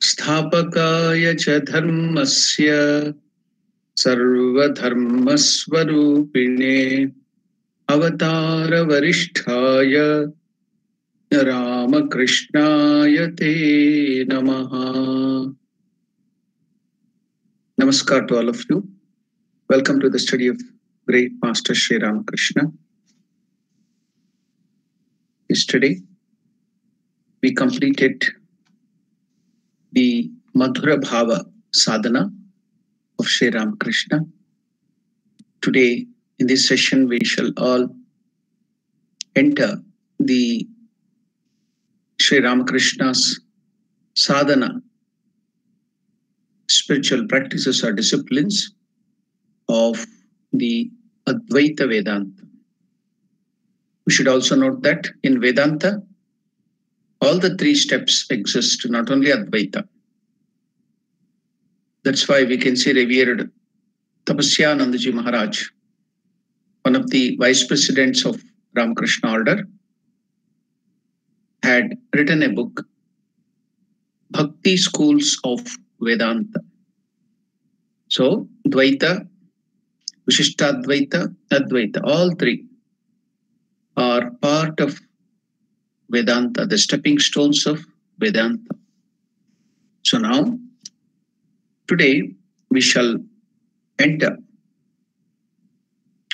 स्थापकाय च धर्मस्य सर्वधर्मस्वरूपिणे अवतारवरिष्ठाय रामकृष्णाय ते नमः. Namaskar to all of you. Welcome to the study of great Master Sri Ramakrishna. Yesterday, we completed the Madhura Bhava sadhana of Sri Ramakrishna. Today, in this session, we shall all enter the Sri Ramakrishna's sadhana, spiritual practices or disciplines of the Advaita Vedanta. We should also note that in Vedanta, all the three steps exist, not only Advaita. That's why we can see revered Tapasya Nandaji Maharaj, one of the vice presidents of Ramakrishna order, had written a book, Bhakti Schools of Vedanta. So, Dvaita, Vishishtadvaita, Advaita, all three are part of Vedanta, the stepping stones of Vedanta. So now, today we shall enter.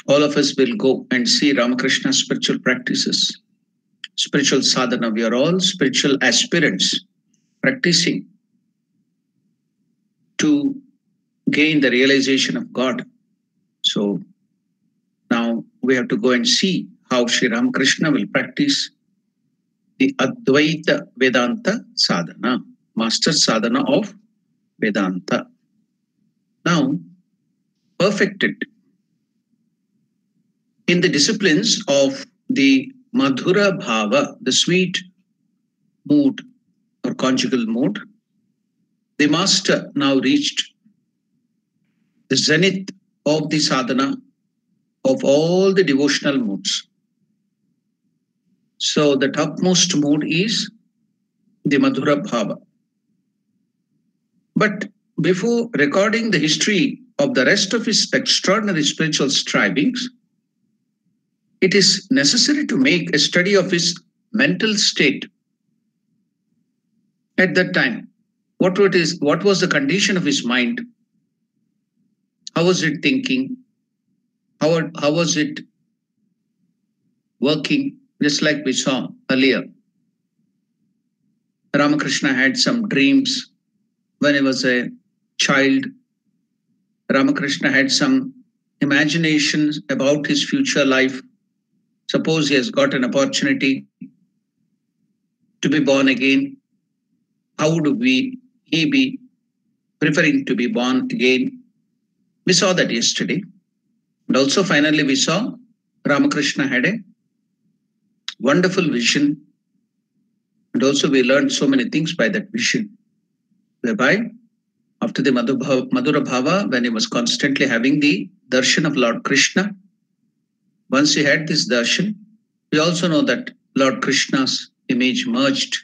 All of us will go and see Ramakrishna's spiritual practices, spiritual sadhana. We are all spiritual aspirants practicing to gain the realization of God. So now we have to go and see how Sri Ramakrishna will practice the Advaita Vedanta sadhana, master sadhana of Vedanta. Now, perfected in the disciplines of the Madhura Bhava, the sweet mood or conjugal mood, the master now reached the zenith of the sadhana of all the devotional moods. So the topmost mood is the Madhura Bhava. But before recording the history of the rest of his extraordinary spiritual strivings, it is necessary to make a study of his mental state at that time. What was the condition of his mind? How was it thinking? How was it working? Just like we saw earlier, Ramakrishna had some dreams when he was a child. Ramakrishna had some imaginations about his future life. Suppose he has got an opportunity to be born again. How would he be preferring to be born again? We saw that yesterday. And also finally we saw Ramakrishna had a wonderful vision. And also we learned so many things by that vision. Whereby after the Madhura Bhava, when he was constantly having the darshan of Lord Krishna, once he had this darshan, we also know that Lord Krishna's image merged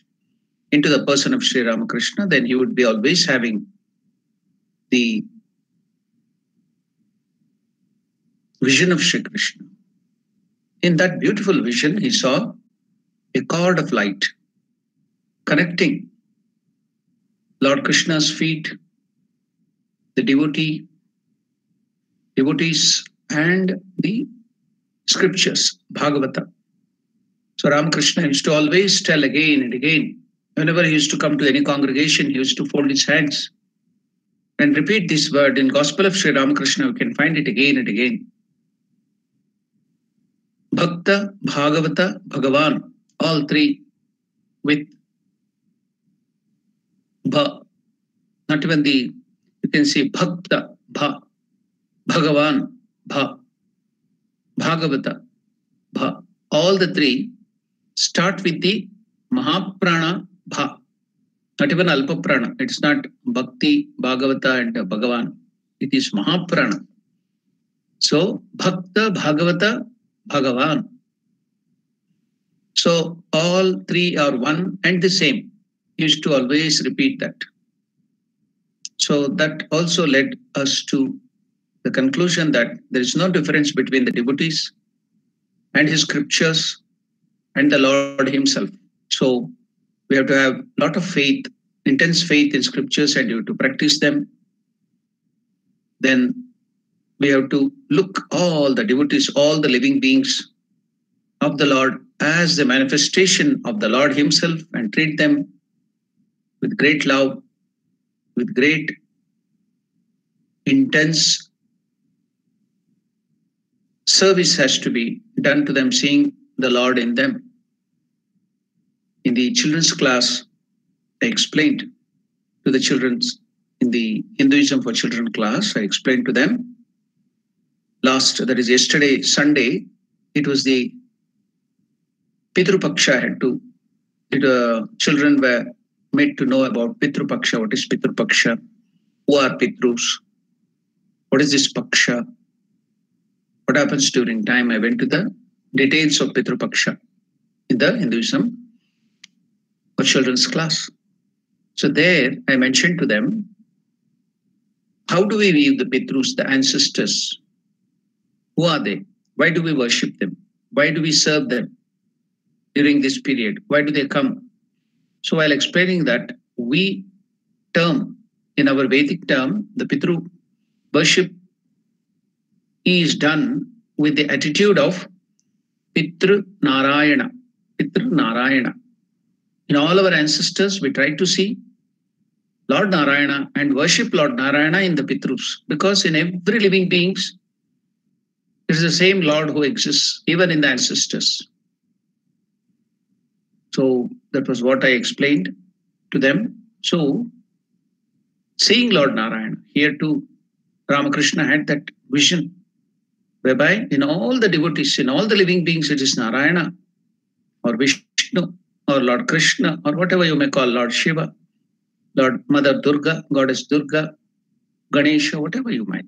into the person of Sri Ramakrishna, then he would be always having the vision of Sri Krishna. In that beautiful vision, he saw a cord of light connecting Lord Krishna's feet, the devotees, and the scriptures, Bhagavata. So Ramakrishna used to always tell again and again, whenever he used to come to any congregation, he used to fold his hands and repeat this word. In Gospel of Sri Ramakrishna, we can find it again and again. Bhakta, Bhagavata, Bhagavan, all three with Bha. Not even you can see Bhakta, Bha, Bhagavan, Bha, Bhagavata, Bha. All the three start with the Mahaprana, Bha. Not even Alpaprana. It's not Bhakti, Bhagavata and Bhagavan. It is Mahaprana. So, Bhakta, Bhagavata, Bhagavan. So, all three are one and the same. He used to always repeat that. So, that also led us to the conclusion that there is no difference between the devotees and his scriptures and the Lord himself. So, we have to have a lot of faith, intense faith in scriptures, and you have to practice them. Then we have to look all the devotees, all the living beings of the Lord as the manifestation of the Lord himself and treat them with great love, with great intense service has to be done to them, seeing the Lord in them. In the children's class, I explained to the children in the Hinduism for Children class, I explained to them that is yesterday, Sunday, it was the Pitru Paksha children were made to know about Pitru Paksha. What is Pitru Paksha? Who are Pitrus? What is this Paksha? What happens during time? I went to the details of Pitru Paksha in the Hinduism for Children's class. So there I mentioned to them, how do we view the Pitrus, the ancestors? Who are they? Why do we worship them? Why do we serve them during this period? Why do they come? So while explaining that, we term, in our Vedic term, the Pitru worship is done with the attitude of Pitru Narayana. Pitru Narayana. In all our ancestors, we try to see Lord Narayana and worship Lord Narayana in the Pitrus, because in every living beings, it is the same Lord who exists, even in the ancestors. So that was what I explained to them. So seeing Lord Narayana, here too, Ramakrishna had that vision, whereby in all the devotees, in all the living beings, it is Narayana or Vishnu or Lord Krishna or whatever you may call, Lord Shiva, Lord Mother Durga, Goddess Durga, Ganesha, whatever you might.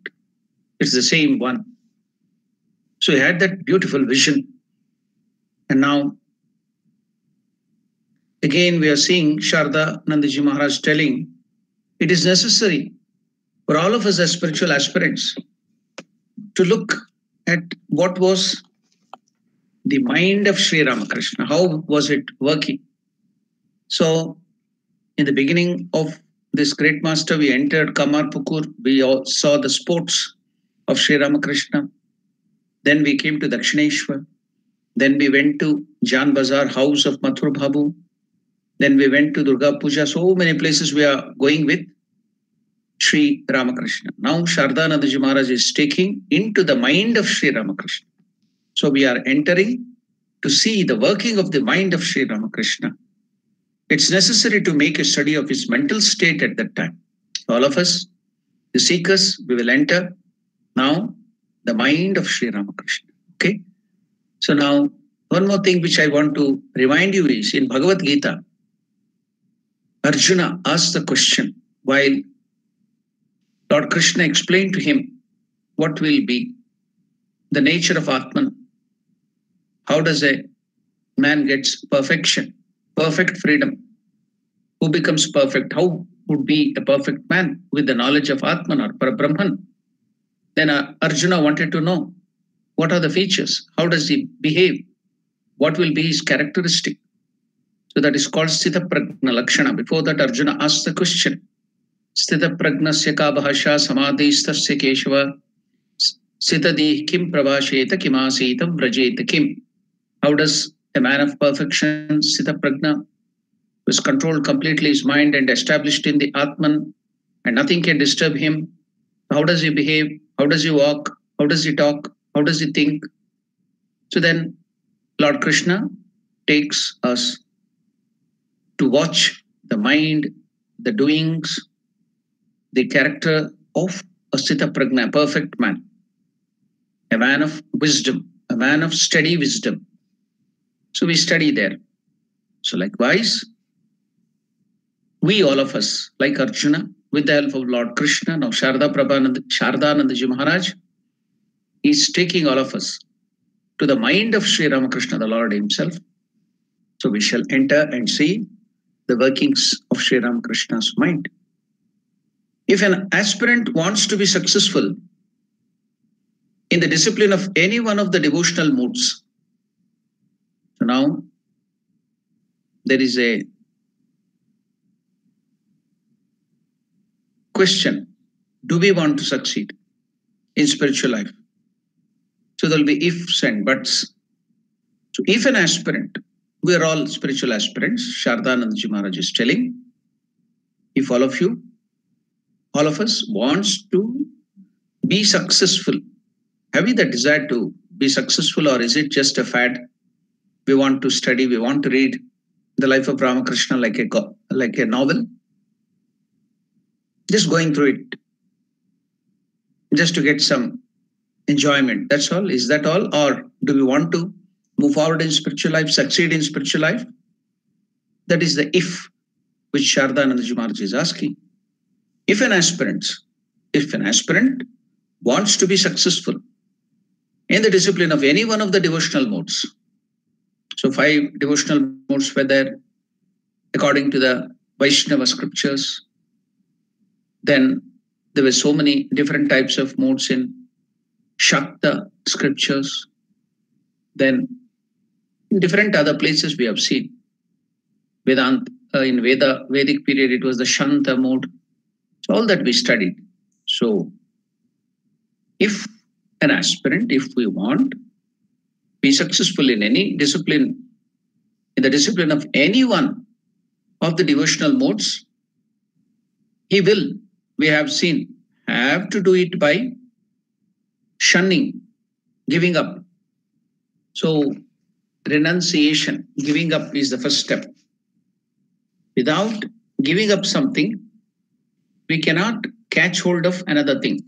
It's the same one. So he had that beautiful vision. And now, again, we are seeing Sharda Nandaji Maharaj telling, it is necessary for all of us as spiritual aspirants to look at what was the mind of Sri Ramakrishna. How was it working? So, in the beginning of this great master, we entered Kamarpukur. We all saw the sports of Sri Ramakrishna. Then we came to Dakshineshwar. Then we went to Jan Bazar, house of Mathur Babu. Then we went to Durga Puja. So many places we are going with Sri Ramakrishna. Now Shardanandaji Maharaj is taking into the mind of Sri Ramakrishna. So we are entering to see the working of the mind of Sri Ramakrishna. It's necessary to make a study of his mental state at that time. All of us, the seekers, we will enter now the mind of Sri Ramakrishna. Okay? So now, one more thing which I want to remind you is, in Bhagavad Gita, Arjuna asked the question while Lord Krishna explained to him what will be the nature of Atman. How does a man gets perfection, perfect freedom? Who becomes perfect? How would be a perfect man with the knowledge of Atman or Parabrahman? Then Arjuna wanted to know, what are the features? How does he behave? What will be his characteristic? So that is called Sthita Prajna Lakshana. Before that, Arjuna asked the question, Sthita Pragnasya ka bhasha samadhistasya keshava sthitadi kim pravasheta kimasetam vrajeta kim. How does a man of perfection, Sthita Prajna, who is controlled completely his mind and established in the Atman, and nothing can disturb him, how does he behave? How does he walk? How does he talk? How does he think? So then Lord Krishna takes us to watch the mind, the doings, the character of a Sthita Prajna, a perfect man, a man of wisdom, a man of steady wisdom. So we study there. So likewise, we all of us, like Arjuna, with the help of Lord Krishna, now Shardanandaji Maharaj is taking all of us to the mind of Sri Ramakrishna, the Lord himself. So we shall enter and see the workings of Sri Ramakrishna's mind. If an aspirant wants to be successful in the discipline of any one of the devotional moods, so now there is a question, do we want to succeed in spiritual life? So there will be ifs and buts. So if an aspirant, we are all spiritual aspirants, Shardanandaji Maharaj is telling, if all of you, all of us wants to be successful, having the desire to be successful, or is it just a fad? We want to study, we want to read the life of Ramakrishna like a novel, just going through it, just to get some enjoyment. That's all. Is that all? Or do we want to move forward in spiritual life, succeed in spiritual life? That is the if which Shardananda Maharaj is asking. If an aspirant wants to be successful in the discipline of any one of the devotional modes, so 5 devotional modes were there according to the Vaishnava scriptures. Then there were so many different types of modes in Shakta scriptures. Then in different other places we have seen. Vedanta, in Vedic period, it was the Shanta mode. So all that we studied. So if an aspirant, if we want to be successful in any discipline, in the discipline of any one of the devotional modes, he will, we have seen, have to do it by shunning, giving up. So renunciation, giving up is the first step. Without giving up something, we cannot catch hold of another thing.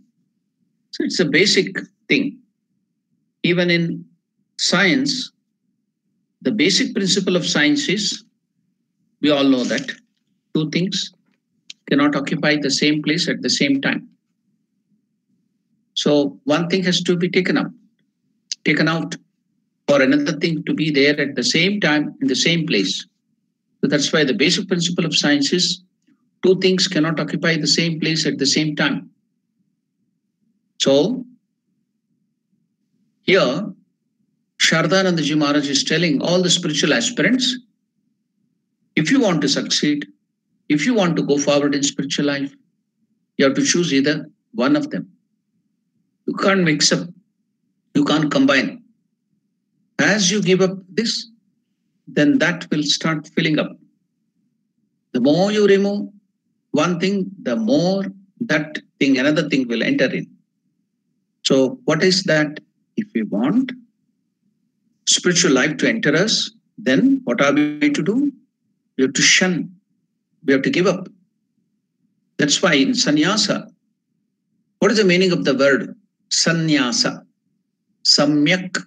So it's a basic thing. Even in science, the basic principle of science is, we all know that 2 things cannot occupy the same place at the same time. So one thing has to be taken out, for another thing to be there at the same time in the same place. So that's why the basic principle of science is 2 things cannot occupy the same place at the same time. So here, Shardananda Maharaj is telling all the spiritual aspirants, if you want to succeed, if you want to go forward in spiritual life, you have to choose either one of them. You can't mix up, you can't combine. As you give up this, then that will start filling up. The more you remove one thing, the more that thing, another thing will enter in. So what is that? If we want spiritual life to enter us, then what are we to do? We have to shun. We have to give up. That's why in sannyasa, what is the meaning of the word sannyasa? Samyak.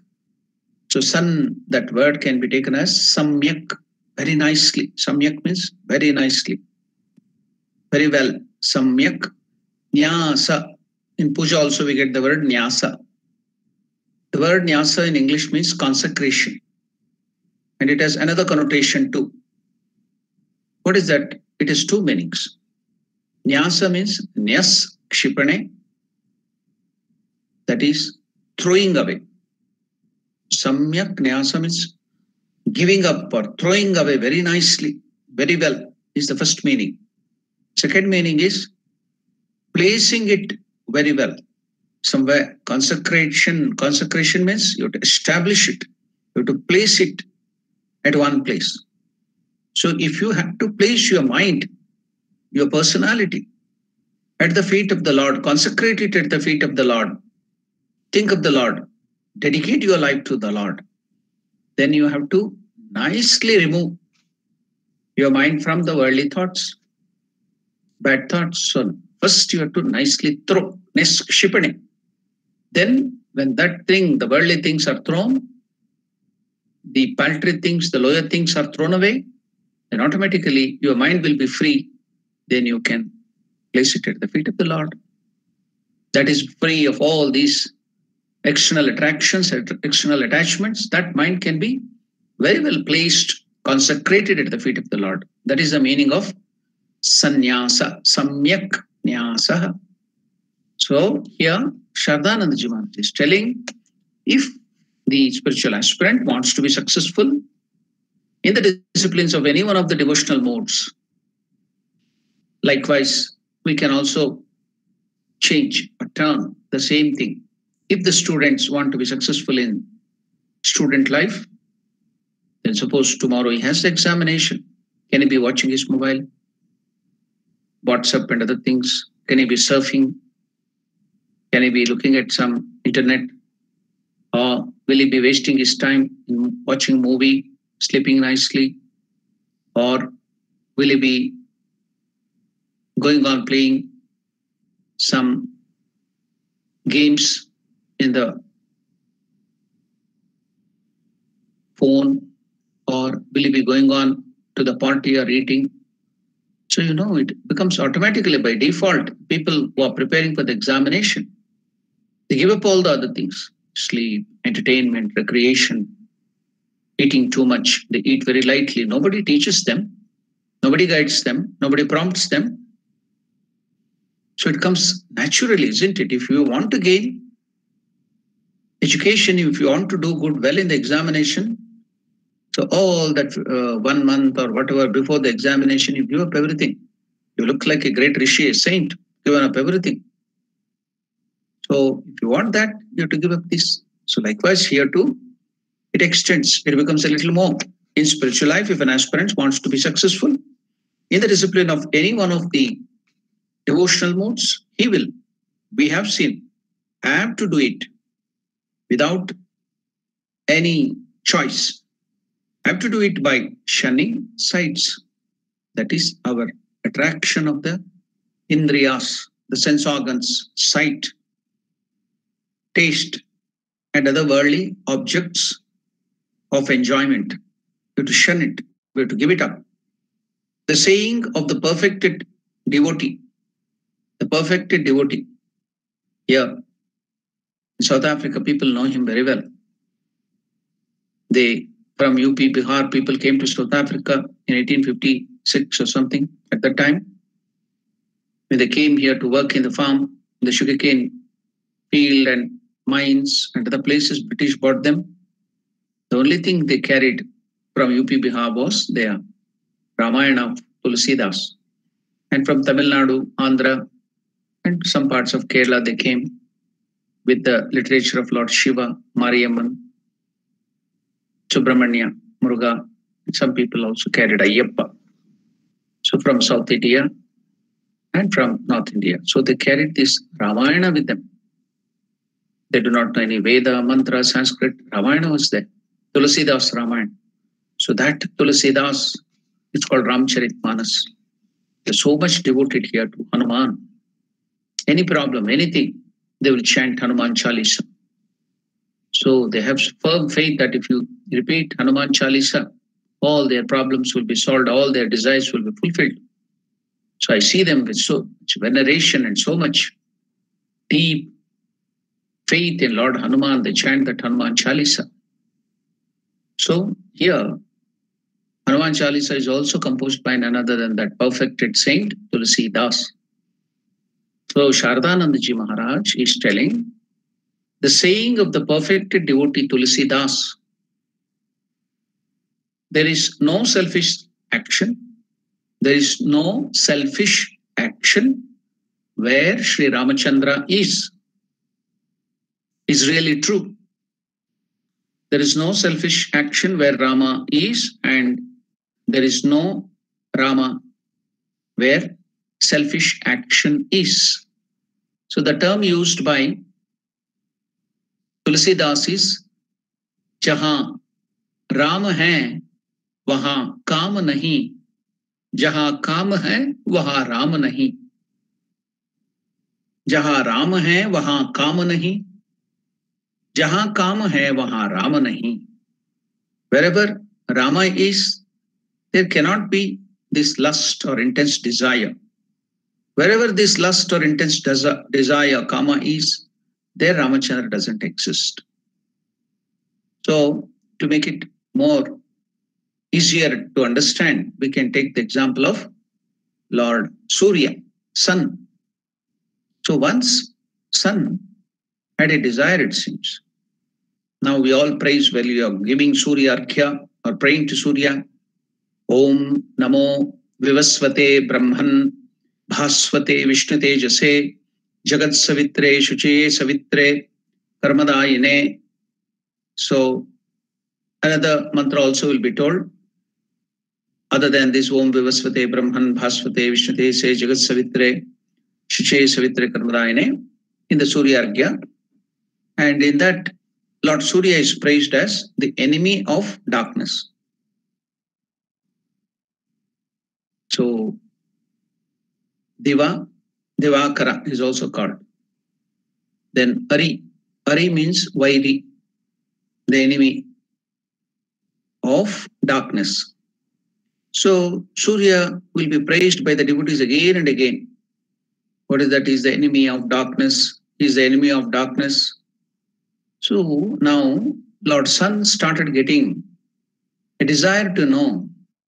So that word can be taken as samyak, very nicely. Samyak means very nicely, very well. Samyak, nyasa. In puja also we get the word nyasa. The word nyasa in English means consecration. And it has another connotation too. What is that? It has 2 meanings. Nyasa means nyas kshipane, that is throwing away. Samyak nyasa means giving up or throwing away very nicely, very well, is the first meaning. Second meaning is placing it very well. Somewhere, consecration means you have to establish it, you have to place it at one place. So if you have to place your mind, your personality at the feet of the Lord, consecrate it at the feet of the Lord, think of the Lord, dedicate your life to the Lord, then you have to nicely remove your mind from the worldly thoughts, bad thoughts. So first you have to nicely throw, shipane. Then when that thing, the worldly things are thrown, the paltry things, the lower things are thrown away, then automatically your mind will be free. Then you can place it at the feet of the Lord. That is free of all these external attractions, external attachments. That mind can be very well placed, consecrated at the feet of the Lord. That is the meaning of sannyasa, samyak nyasa. So here, Shardananda Maharaj is telling, if the spiritual aspirant wants to be successful in the disciplines of any one of the devotional modes, likewise, we can also change or turn the same thing. If the students want to be successful in student life, then suppose tomorrow he has the examination. Can he be watching his mobile, WhatsApp and other things? Can he be surfing? Can he be looking at some internet? Or will he be wasting his time in watching a movie, sleeping nicely? Or will he be going on playing some games in the phone? Or will he be going on to the party or eating? So, it becomes automatically by default, people who are preparing for the examination, they give up all the other things: sleep, entertainment, recreation, eating too much. They eat very lightly. Nobody teaches them, nobody guides them, nobody prompts them. So it comes naturally, isn't it? If you want to gain education, if you want to do good well in the examination, so all that 1 month or whatever before the examination, you give up everything. You look like a great rishi, a saint, given up everything. So if you want that, you have to give up this. So likewise here too, it extends. It becomes a little more. In spiritual life, if an aspirant wants to be successful in the discipline of any one of the devotional modes, he will, we have seen, have to do it without any choice. Have to do it by shunning sights. That is our attraction of the indriyas, the sense organs, sight, taste, and other worldly objects of enjoyment. We have to shun it. We have to give it up. The saying of the perfected devotee, here in South Africa, people know him very well. From UP, Bihar, people came to South Africa in 1856 or something at that time. When they came here to work in the farm, in the sugarcane field and mines and other places, British bought them. The only thing they carried from UP, Bihar was their Ramayana of Tulsidas. And from Tamil Nadu, Andhra, and some parts of Kerala, they came with the literature of Lord Shiva, Mariamman, Subramanya, Muruga, and some people also carried Ayyappa. So from South India and from North India. So they carried this Ramayana with them. They do not know any Veda, Mantra, Sanskrit. Ramayana was there. Tulsidas Ramayana. So that Tulsidas is called Ramcharitmanas. There's so much devoted here to Hanuman. Any problem, anything, they will chant Hanuman Chalisa. So they have firm faith that if you repeat Hanuman Chalisa, all their problems will be solved, all their desires will be fulfilled. So I see them with so much veneration and so much deep faith in Lord Hanuman. They chant that Hanuman Chalisa. So here, Hanuman Chalisa is also composed by none other than that perfected saint, Tulsidas. So Sharadanandaji Maharaj is telling the saying of the perfected devotee Tulsidas. There is no selfish action. There is no selfish action where Sri Ramachandra is really true. There is no selfish action where Rama is, and there is no Rama where selfish action is. So the term used by Tulsidas is, जहां राम है वहां काम नहीं, जहां काम है वहां राम नहीं, जहां राम है वहां काम नहीं, जहां काम है वहां राम नहीं. Wherever Rama is, there cannot be this lust or intense desire. Wherever this lust or intense desire, kama, is, there Ramachandra doesn't exist. So to make it more easier to understand, we can take the example of Lord Surya, sun. So once sun had a desire, it seems. Now we all praise while you are giving Surya Arkhya or praying to Surya. Om Namo Vivasvate Brahman Bhasvate Vishnute Jase Jagat Savitre Shuche Savitre Karmadayine. So another mantra also will be told. Other than this, Om Vivasvate Brahman Bhasvate Vishnute Jase Jagat Savitre Shuche Savitre Karmadayine in the Surya Arghya. And in that Lord Surya is praised as the enemy of darkness. So Divakara is also called. Then Ari means Vairi, the enemy of darkness. So Surya will be praised by the devotees again and again. What is that? He is the enemy of darkness. He is the enemy of darkness. So now Lord Sun started getting a desire to know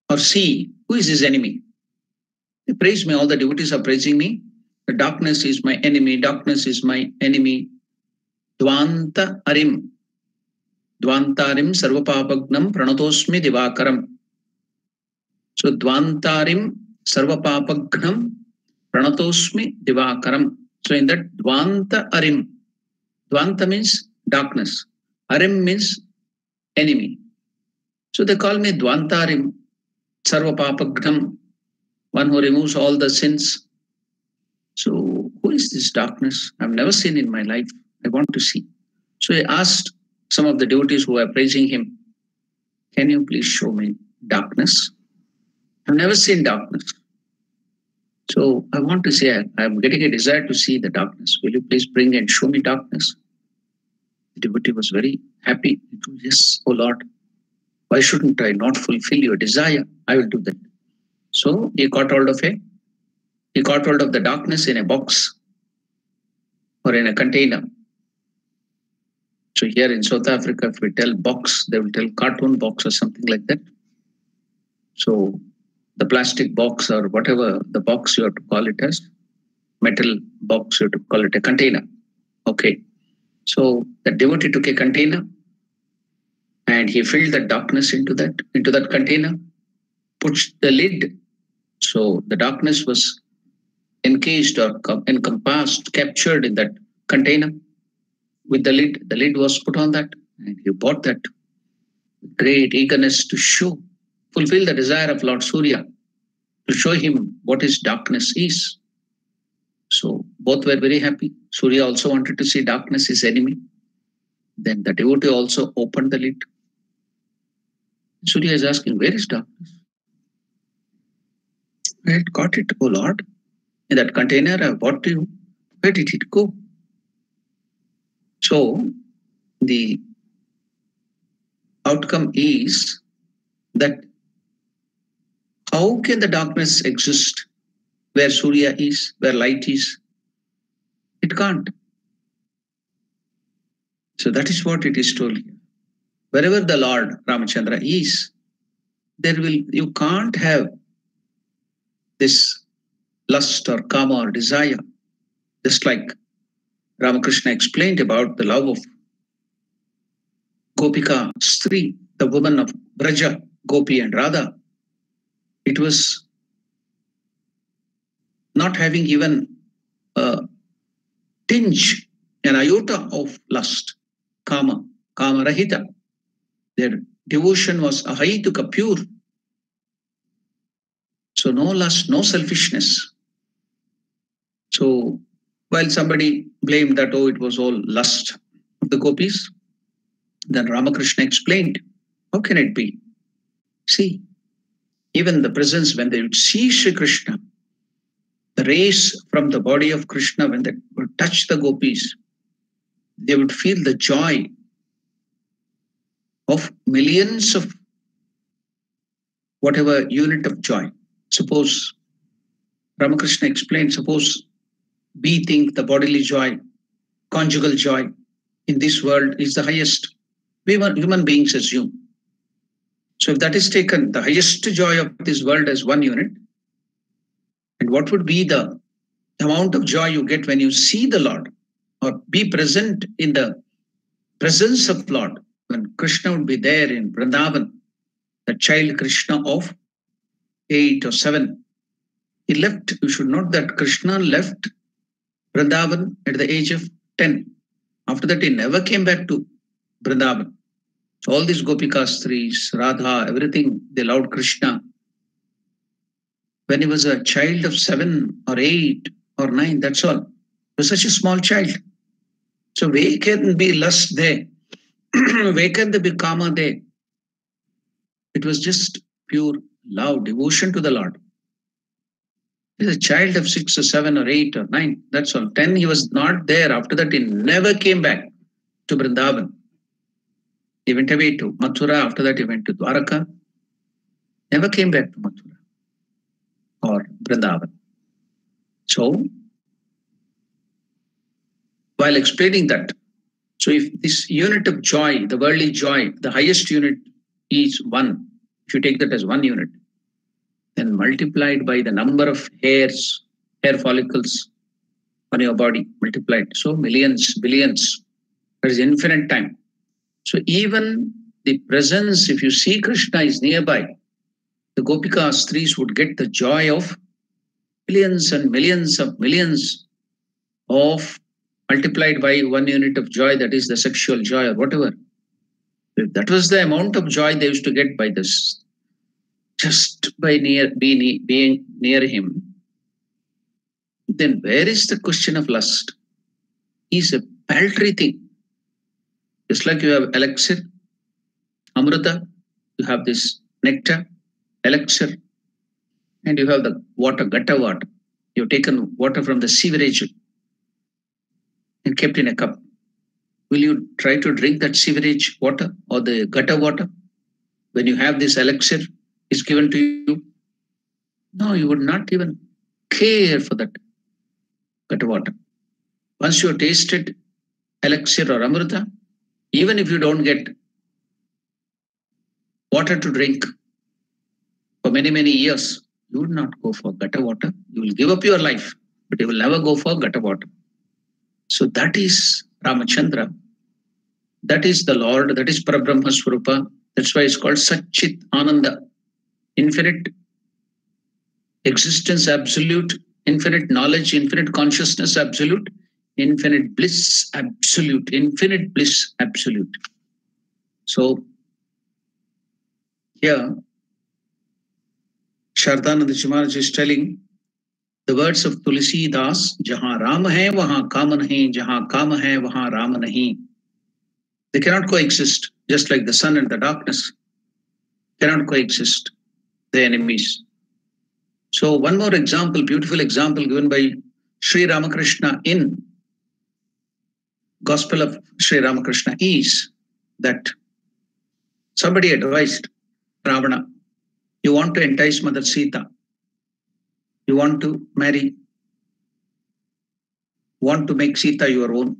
or see who is his enemy. They praise me, all the devotees are praising me. The darkness is my enemy, darkness is my enemy. Dvanta Arim. Dvantarim Sarvapapagnam Pranatosmi Divakaram. So Dvantarim Sarvapapagnam Pranatosmi Divakaram. So in that Dvanta Arim, Dvanta means darkness. Arim means enemy. So they call me Dvantarim Sarvapapagnam, one who removes all the sins. So who is this darkness? I've never seen in my life. I want to see. So he asked some of the devotees who are praising him, can you please show me darkness? I've never seen darkness. So I want to say, I'm getting a desire to see the darkness. Will you please bring and show me darkness? The devotee was very happy. Yes, oh Lord, why shouldn't I not fulfill your desire? I will do that. So he caught hold of the darkness in a box or in a container. So here in South Africa, if we tell box, they will tell cartoon box or something like that. So the plastic box or whatever the box you have to call it as, metal box, you have to call it a container. Okay. So the devotee took a container and he filled the darkness into that container, pushed the lid. So the darkness was encased or encompassed, captured in that container with the lid. The lid was put on that, and he bought that with great eagerness to fulfill the desire of Lord Surya, to show him what his darkness is. So both were very happy. Surya also wanted to see darkness, his enemy. Then the devotee also opened the lid. Surya is asking, where is darkness? I had got it, oh Lord. In that container I bought to you. Where did it go? So the outcome is that how can the darkness exist where Surya is, where light is? It can't. So that is what it is told here. Wherever the Lord Ramachandra is, you can't have this lust or kama or desire. Just like Ramakrishna explained about the love of Gopika Stri, the woman of Braja, Gopi and Radha. It was not having even a tinge, an iota of lust, kama rahita. Their devotion was ahayituka, pure. So no lust, no selfishness. So while somebody blamed that, oh, it was all lust of the gopis, then Ramakrishna explained, how can it be? See, even the presence, when they would see Sri Krishna, the rays from the body of Krishna, when they would touch the gopis, they would feel the joy of millions of whatever unit of joy. Suppose, Ramakrishna explained, suppose we think the bodily joy, conjugal joy in this world is the highest. We human beings assume. So if that is taken, the highest joy of this world as one unit, and what would be the amount of joy you get when you see the Lord or be present in the presence of Lord? When Krishna would be there in Vrindavan, the child Krishna of 8 or 7, he left. You should note that Krishna left Vrindavan at the age of 10. After that, he never came back to Vrindavan. So all these Gopikas, Stris, Radha, everything, they loved Krishna. When he was a child of 7 or 8 or 9, that's all. He was such a small child. So where can be lust there? Waken the Bikama there. It was just pure love, devotion to the Lord. He's a child of 6 or 7 or 8 or 9. That's all. 10, he was not there. After that, he never came back to Vrindavan. He went away to Mathura. After that, he went to Dwaraka. Never came back to Mathura or Vrindavan. So, while explaining that, so if this unit of joy, the worldly joy, the highest unit is 1, if you take that as 1 unit, then multiplied by the number of hairs, hair follicles on your body, multiplied. So millions, billions, there is infinite time. So even the presence, if you see Krishna is nearby, the Gopika Stris would get the joy of millions and millions of millions of multiplied by 1 unit of joy, that is the sexual joy or whatever. If that was the amount of joy they used to get by this, just by being near him, then where is the question of lust? Is a paltry thing. Just like you have elixir, amrita, you have this nectar, elixir, and you have the water, gata water. You've taken water from the sewerage and kept in a cup. Will you try to drink that sewerage water or the gata water when you have this elixir is given to you? No, you would not even care for that gata water. Once you have tasted elixir or amrita, even if you don't get water to drink for many, many years, you would not go for gata water. You will give up your life, but you will never go for gata water. So that is Ramachandra. That is the Lord. That is Parabrahma Swarupa. That's why it's called Satchit Ananda. Infinite existence, absolute. Infinite knowledge, infinite consciousness, absolute. Infinite bliss, absolute. Infinite bliss, absolute. So here, Shardananda Maharaj is telling the words of Tulsi Das, Jahan Ram hai, wahan Kam nahi, jahan Kam hai, wahan Ram nahi. They cannot coexist, just like the sun and the darkness cannot coexist, the enemies. So one more example, beautiful example given by Sri Ramakrishna in Gospel of Sri Ramakrishna is that somebody advised Ravana, you want to entice Mother Sita, you want to marry, want to make Sita your own.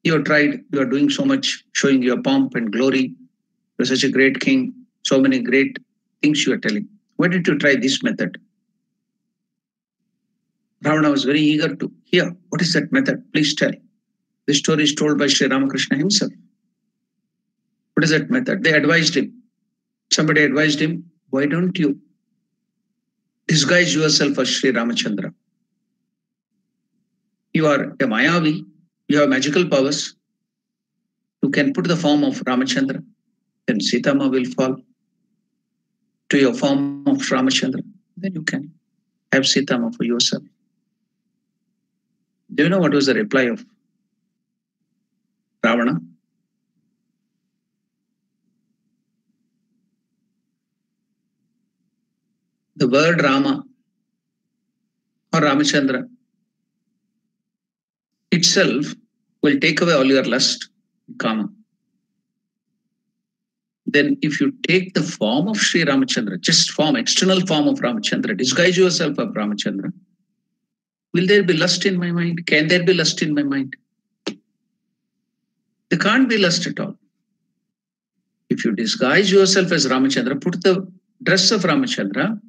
You have tried, you are doing so much, showing your pomp and glory. You're such a great king, so many great things you are telling. Why did you try this method? Ravana was very eager to hear. What is that method? Please tell. This story is told by Sri Ramakrishna himself. What is that method? They advised him. Somebody advised him, why don't you disguise yourself as Sri Ramachandra? You are a Mayavi. You have magical powers. You can put the form of Ramachandra. Then Sita Ma will fall to your form of Ramachandra. Then you can have Sita Ma for yourself. Do you know what was the reply of Ravana? The word Rama or Ramachandra itself will take away all your lust, Kama. Then if you take the form of Sri Ramachandra, just form, external form of Ramachandra, disguise yourself of Ramachandra, will there be lust in my mind? Can there be lust in my mind? There can't be lust at all. If you disguise yourself as Ramachandra, put the dress of Ramachandra,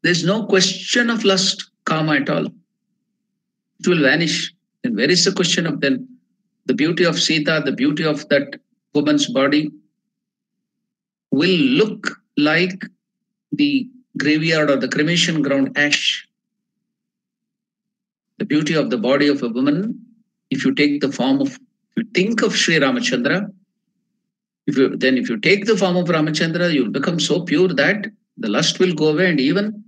there's no question of lust, Kama at all. It will vanish. Then where is the question of then the beauty of Sita, the beauty of that woman's body will look like the graveyard or the cremation ground ash. The beauty of the body of a woman, if you take the form of, if you think of Sri Ramachandra, if you take the form of Ramachandra, you will become so pure that the lust will go away, and even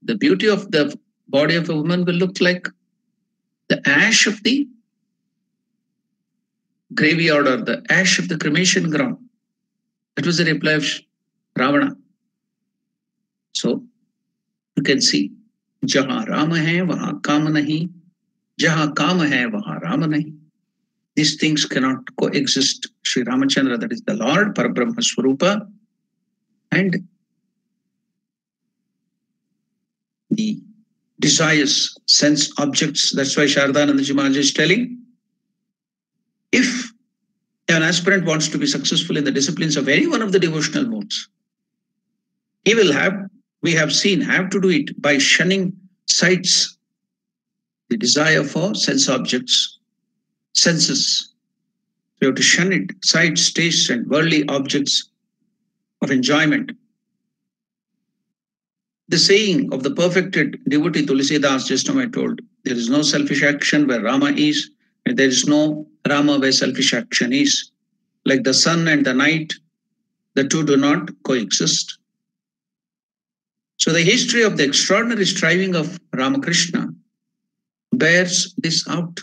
the beauty of the body of a woman will look like the ash of the graveyard or the ash of the cremation ground. That was the reply of Ravana. So you can see, Jahan Rama hai, wahan Kam nahi. Jahan Kam hai, wahan Rama nahi. These things cannot coexist. Sri Ramachandra, that is the Lord, Parabrahma Swarupa, and the desires, sense objects. That's why Shardanandaji Maharaj is telling, if an aspirant wants to be successful in the disciplines of any one of the devotional modes, he will have, we have seen, have to do it by shunning sights, the desire for sense objects, senses. You have to shun it, sights, tastes, and worldly objects of enjoyment. The saying of the perfected devotee Tulsidas, just now I told, there is no selfish action where Rama is, and there is no Rama where selfish action is. Like the sun and the night, the two do not coexist. So the history of the extraordinary striving of Ramakrishna bears this out.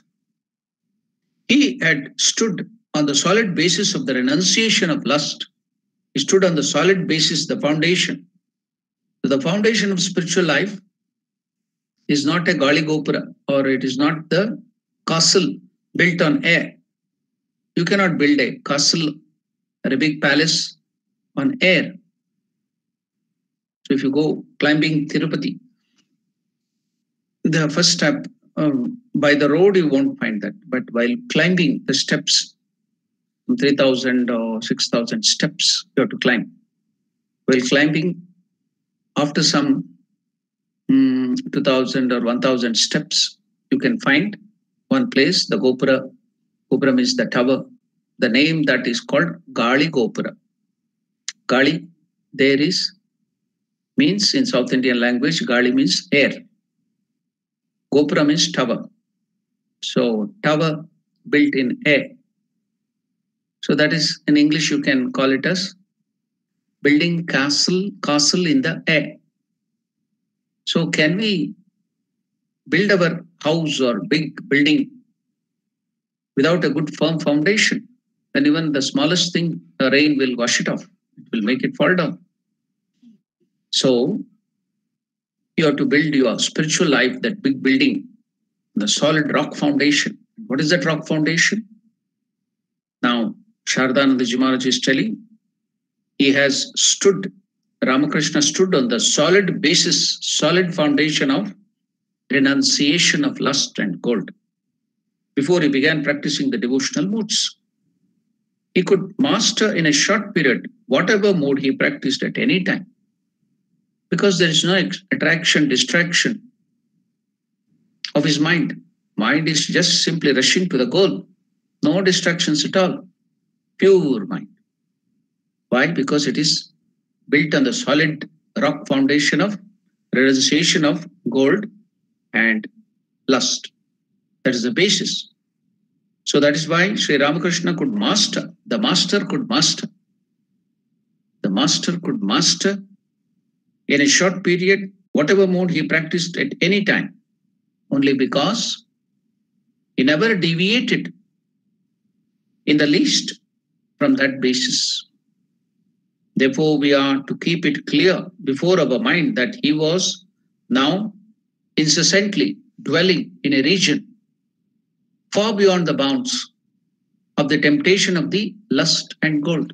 He had stood on the solid basis of the renunciation of lust. He stood on the solid basis, the foundation. So the foundation of spiritual life is not a Gali Gopura, or it is not the castle built on air. You cannot build a castle or a big palace on air. So if you go climbing Tirupati, the first step, by the road you won't find that, but while climbing the steps, 3,000 or 6,000 steps you have to climb. While climbing, after some 2,000 or 1,000 steps, you can find one place, the Gopura. Gopura means the tower. The name that is called Gali Gopura. Gali, there is, means in South Indian language, Gali means air. Gopura means tower. So tower built in air. So that is, in English you can call it as building castle in the air. So can we build our house or big building without a good firm foundation? Then even the smallest thing, the rain will wash it off. It will make it fall down. So you have to build your spiritual life, that big building, the solid rock foundation. What is that rock foundation? Now, Shardanandaji Maharaj is telling, he has stood, Ramakrishna stood on the solid basis, solid foundation of renunciation of lust and gold. Before he began practicing the devotional modes, he could master in a short period whatever mode he practiced at any time, because there is no attraction, distraction of his mind. Mind is just simply rushing to the goal. No distractions at all. Pure mind. Why? Because it is built on the solid rock foundation of renunciation of gold and lust. That is the basis. So that is why Sri Ramakrishna could master, the master could master. The master could master in a short period whatever mode he practiced at any time, only because he never deviated in the least from that basis. Therefore, we are to keep it clear before our mind that he was now incessantly dwelling in a region far beyond the bounds of the temptation of the lust and gold.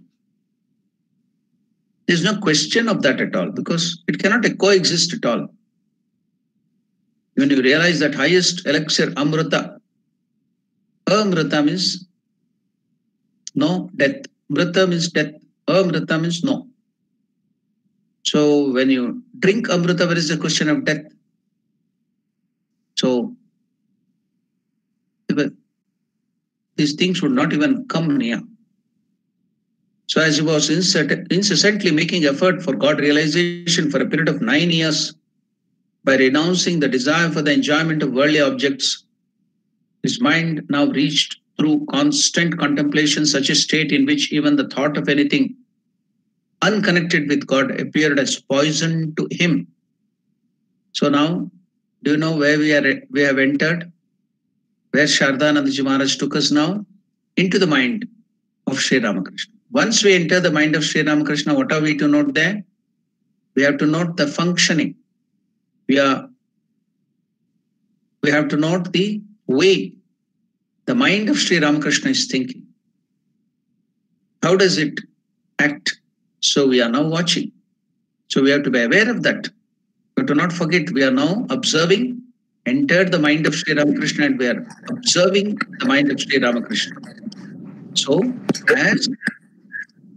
There's no question of that at all, because it cannot coexist at all. When you realize that highest elixir, Amrita, Amrita means no death. Amrita means death. Amrita means no. So when you drink Amrita, where is the question of death? So these things would not even come near. So as he was incessantly making effort for God realization for a period of 9 years, by renouncing the desire for the enjoyment of worldly objects, his mind now reached through constant contemplation such a state in which even the thought of anything unconnected with God appeared as poison to him. So now, do you know where we have entered? Where Shardanandaji Maharaj took us now? into the mind of Sri Ramakrishna. Once we enter the mind of Sri Ramakrishna, what are we to note there? We have to note the functioning. We have to note the way the mind of Sri Ramakrishna is thinking. How does it act? So we are now watching. So we have to be aware of that. But do not forget, we are now observing, entered the mind of Sri Ramakrishna, and we are observing the mind of Sri Ramakrishna. So as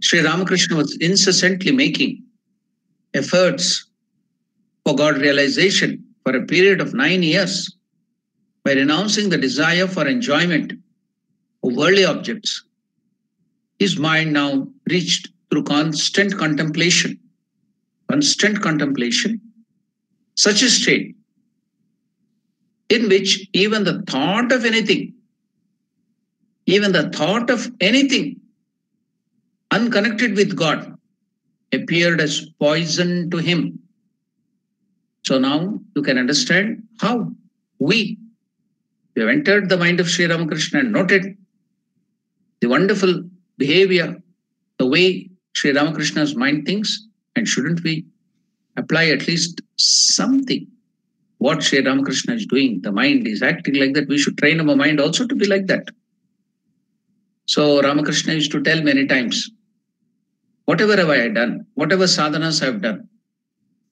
Sri Ramakrishna was incessantly making efforts for God realization for a period of 9 years by renouncing the desire for enjoyment of worldly objects, his mind now reached through constant contemplation, such a state in which even the thought of anything unconnected with God appeared as poison to him. So now you can understand how we have entered the mind of Sri Ramakrishna and noted the wonderful behavior, the way Sri Ramakrishna's mind thinks, and shouldn't we apply at least something? What Sri Ramakrishna is doing, the mind is acting like that. We should train our mind also to be like that. So Ramakrishna used to tell many times, whatever have I done, whatever sadhanas I have done,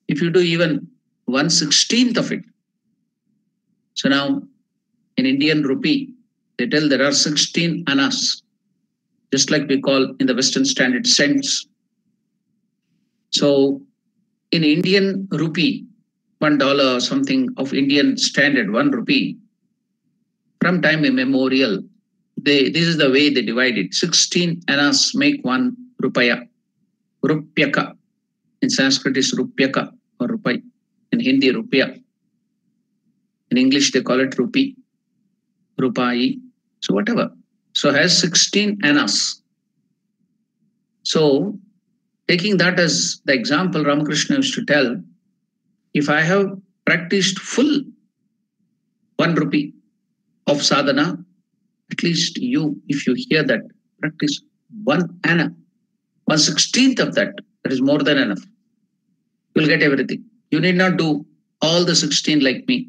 if you do even 1/16th of it. So now in Indian rupee, they tell there are 16 annas, just like we call in the Western standard cents. So in Indian rupee, $1 or something of Indian standard, 1 rupee, from time immemorial, this is the way they divide it. 16 annas make 1 rupaya. Rupyaka. In Sanskrit is rupyaka or rupai. In Hindi, rupya. In English, they call it rupee, rupai. So whatever. So has 16 annas. So taking that as the example, Ramakrishna used to tell, if I have practiced full 1 rupee of sadhana, at least you, if you hear that, practice 1 anna, 1/16th of that, that is more than enough. You'll get everything. You need not do all the 16 like me.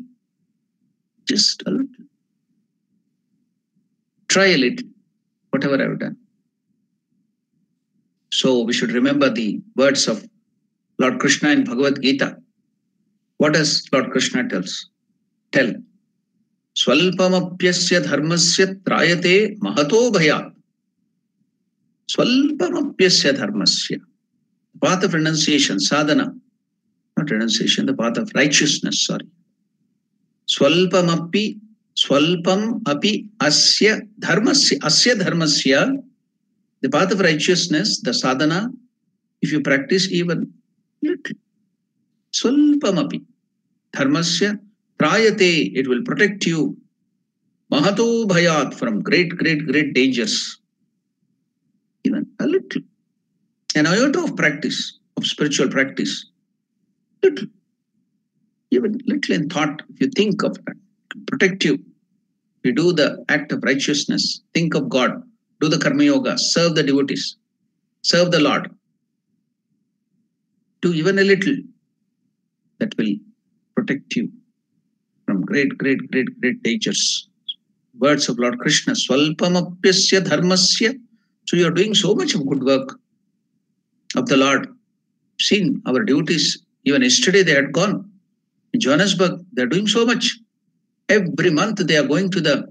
Just a little. Try a little, whatever I've done. So we should remember the words of Lord Krishna in Bhagavad Gita. What does Lord Krishna tell? Swalpamapyasya dharmasya trayate mahato bhayat. Swalpamapyasya dharmasya. The path of renunciation, sadhana. Not renunciation, the path of righteousness, sorry. Swalpam api asya dharmasya, the path of righteousness, the sadhana, if you practice even little, swalpam api dharmasya prayate, it will protect you. Mahato bhayat, from great dangers. Even a little. An iota of practice, of spiritual practice. Little. Even little in thought, if you think of that, it will protect you. You do the act of righteousness, think of God, do the karma yoga, serve the devotees, serve the Lord. Do even a little, that will protect you from great dangers. Words of Lord Krishna, Swalpamapyasya dharmasya. So you are doing so much of good work of the Lord. Seen our devotees, even yesterday they had gone. In Johannesburg, they are doing so much. Every month they are going to the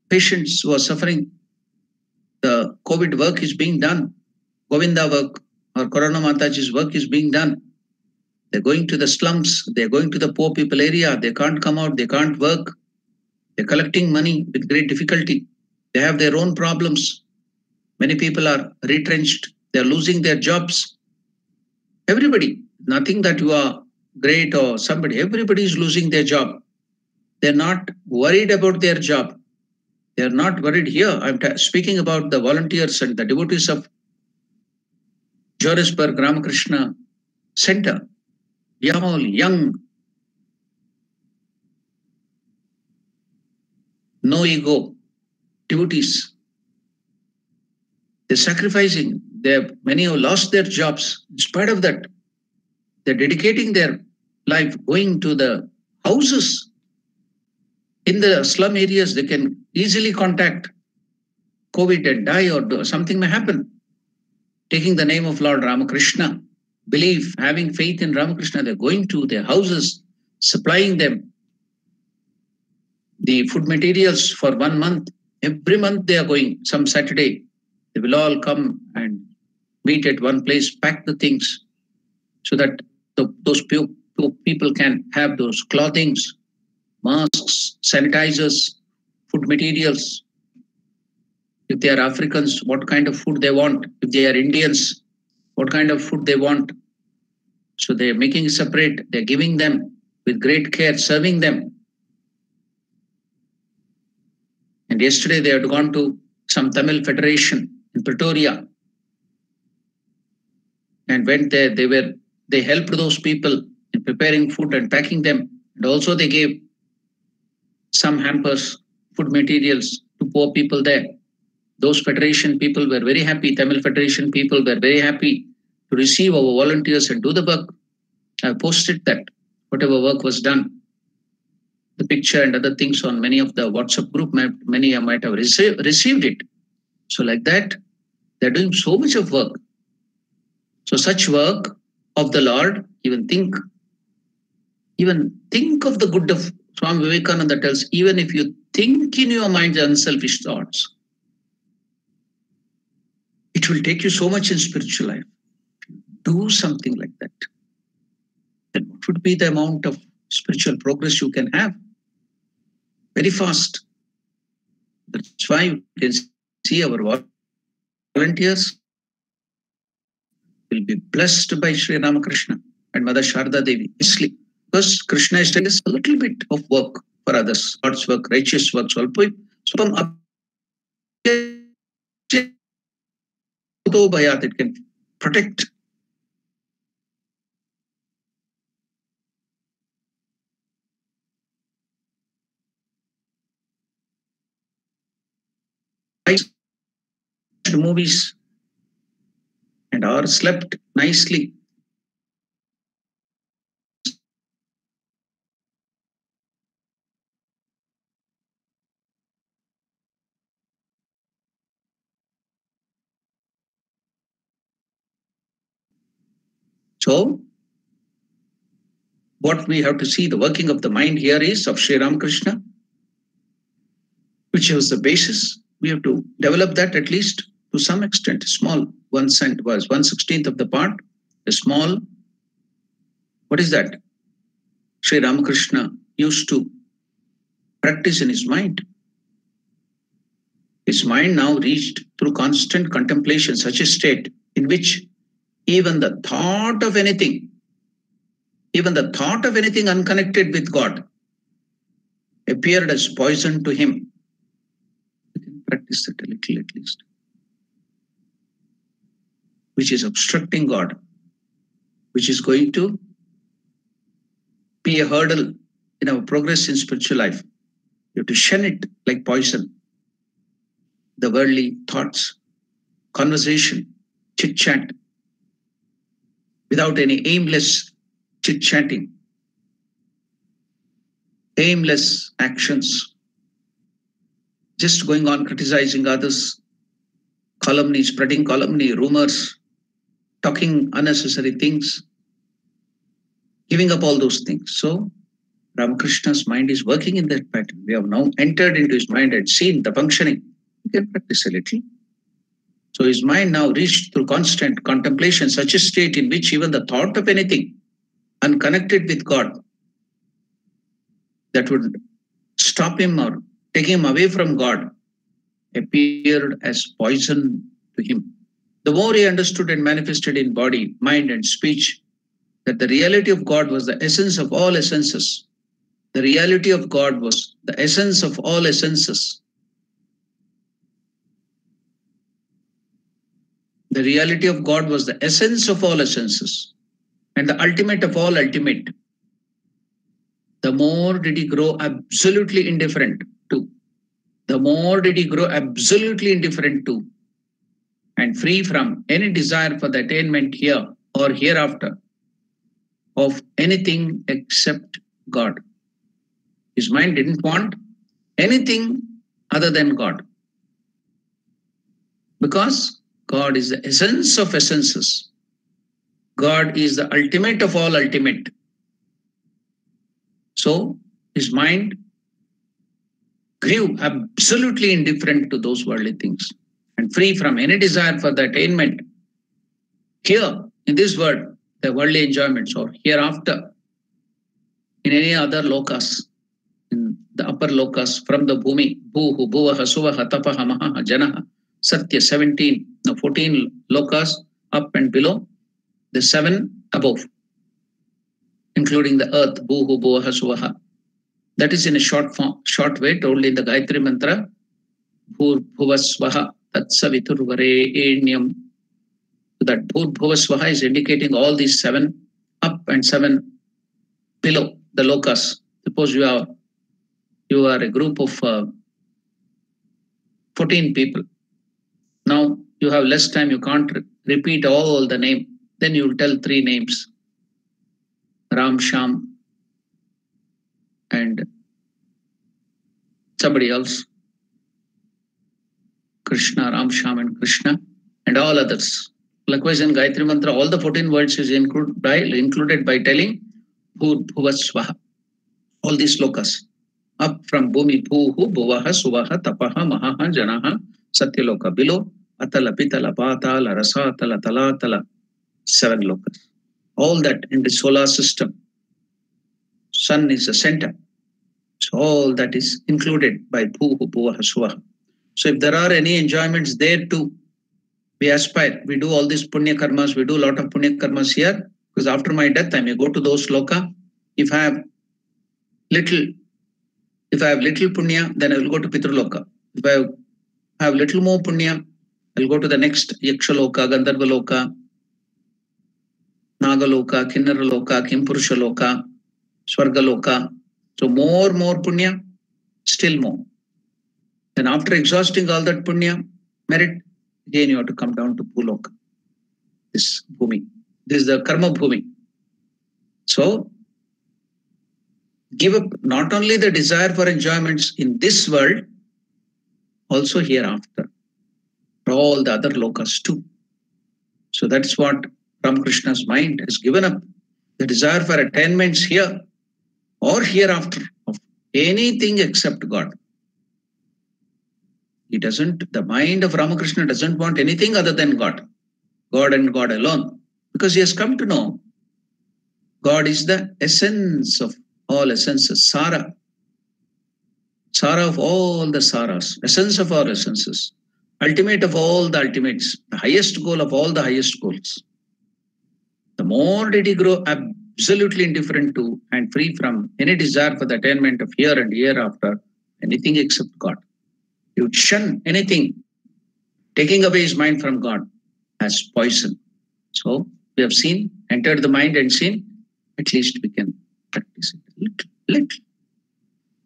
patients who are suffering. The COVID work is being done. Govinda work or Corona Mataji's work is being done. They're going to the slums. They're going to the poor people area. They can't come out. They can't work. They're collecting money with great difficulty. They have their own problems. Many people are retrenched. They're losing their jobs. Everybody, nothing that you are great or somebody, everybody is losing their job. They're not worried about their job. They're not worried here. I'm speaking about the volunteers and the devotees of Johannesburg Ramakrishna Center. We are all young, no ego devotees. They're sacrificing. Many have lost their jobs. In spite of that, they're dedicating their life, going to the houses in the slum areas. They can easily contact COVID and die, or something may happen. Taking the name of Lord Ramakrishna, belief, having faith in Ramakrishna, they're going to their houses, supplying them the food materials for 1 month. Every month they are going. Some Saturday, they will all come and meet at one place, pack the things so that those people can have those clothings, masks, sanitizers, food materials. If they are Africans, what kind of food they want. If they are Indians, what kind of food they want. So they're making separate, they're giving them with great care, serving them. And yesterday they had gone to some Tamil Federation in Pretoria and went there. They helped those people in preparing food and packing them. And also they gave some hampers, food materials to poor people there. Those Federation people were very happy. Tamil Federation people were very happy to receive our volunteers and do the work. I posted that, whatever work was done. The picture and other things on many of the WhatsApp group, many might have received it. So like that, they're doing so much of work. So such work of the Lord, even think of the good of Swami Vivekananda tells, even if you think in your mind unselfish thoughts, it will take you so much in spiritual life. Do something like that. Then what would be the amount of spiritual progress you can have? Very fast. That's why you can see our volunteers will be blessed by Sri Ramakrishna and Mother Sharda Devi. Because Krishna is telling us a little bit of work for others, God's work, righteous work. It can protect. Movies and are slept nicely. So what we have to see, the working of the mind here is of Sri Ramakrishna, which was the basis. We have to develop that at least to some extent. Small, 1/16 of the part, a small. What is that? Sri Ramakrishna used to practice in his mind. His mind now reached through constant contemplation such a state in which even the thought of anything unconnected with God appeared as poison to him. You can practice that a little at least, which is obstructing God, which is going to be a hurdle in our progress in spiritual life. You have to shun it like poison. The worldly thoughts, conversation, chit-chat, without any aimless chit-chatting, aimless actions, just going on criticizing others, calumny, spreading calumny, rumors, talking unnecessary things, giving up all those things. So Ramakrishna's mind is working in that pattern. We have now entered into his mind and seen the functioning. You can practice a little. So his mind now reached through constant contemplation such a state in which even the thought of anything unconnected with God that would stop him or take him away from God appeared as poison to him. The more he understood and manifested in body, mind, and speech that the reality of God was the essence of all essences. The reality of God was the essence of all essences. The reality of God was the essence of all essences and the ultimate of all ultimate. The more did he grow absolutely indifferent to. The more did he grow absolutely indifferent to and free from any desire for the attainment here or hereafter of anything except God. His mind didn't want anything other than God, because God is the essence of essences. God is the ultimate of all ultimate. So his mind grew absolutely indifferent to those worldly things and free from any desire for the attainment here in this world, the worldly enjoyments, or hereafter in any other lokas, in the upper lokas from the bhumi, bhuhu, bhuvaha, suvaha, tapaha, mahaha, janaha, satya, 14 lokas up and below, the 7 above, including the earth, bhuhu, bhuvaha, suvaha. That is in a short way told in the Gayatri Mantra, Bhur Bhuvasvaha Tatsaviturvarenyam. That Bhur Bhuvasvaha is indicating all these 7 up and 7 below the lokas. Suppose you are a group of 14 people. Now you have less time, you can't repeat all the name. Then you will tell 3 names. Ram, Sham, and somebody else. Krishna, Ram, Sham, and Krishna, and all others. Likewise in Gayatri Mantra, all the 14 words is included by telling Bhur Bhuvasvaha. All these lokas. Up from Bhumi, Bhuhu, Bhuvaha, Suvaha, Tapaha, Mahaha, Janaha, Satyaloka. Below, Atala, Pitala, Patala, Rasatala, Talatala. 7 lokas. All that in the solar system. Sun is the center. So all that is included by Bhuhu, Bhuvaha, Suvaha. So if there are any enjoyments there too, we aspire, we do all these punya karmas, we do a lot of punya karmas here, because after my death I may go to those loka. If I have little punya, then I will go to Pitraloka. If I have little more punya, I will go to the next Yakshaloka, Gandharvaloka, Nagaloka, Kinnaraloka, Kimpurushaloka, Swargaloka. So more punya, still more. Then after exhausting all that punya merit, again you have to come down to Bhuloka, this bhumi. This is the karma bhumi. So give up not only the desire for enjoyments in this world, also hereafter, for all the other lokas too. So that's what Ramakrishna's mind has given up. The desire for attainments here or hereafter of anything except God. The mind of Ramakrishna doesn't want anything other than God. God and God alone. Because he has come to know God is the essence of all essences, Sara. Sara of all the Saras, essence of all essences, ultimate of all the ultimates, the highest goal of all the highest goals. The more did he grow absolutely indifferent to and free from any desire for the attainment of here and hereafter, anything except God. He would shun anything, taking away his mind from God as poison. So we have seen, entered the mind and seen, at least we can practice it little.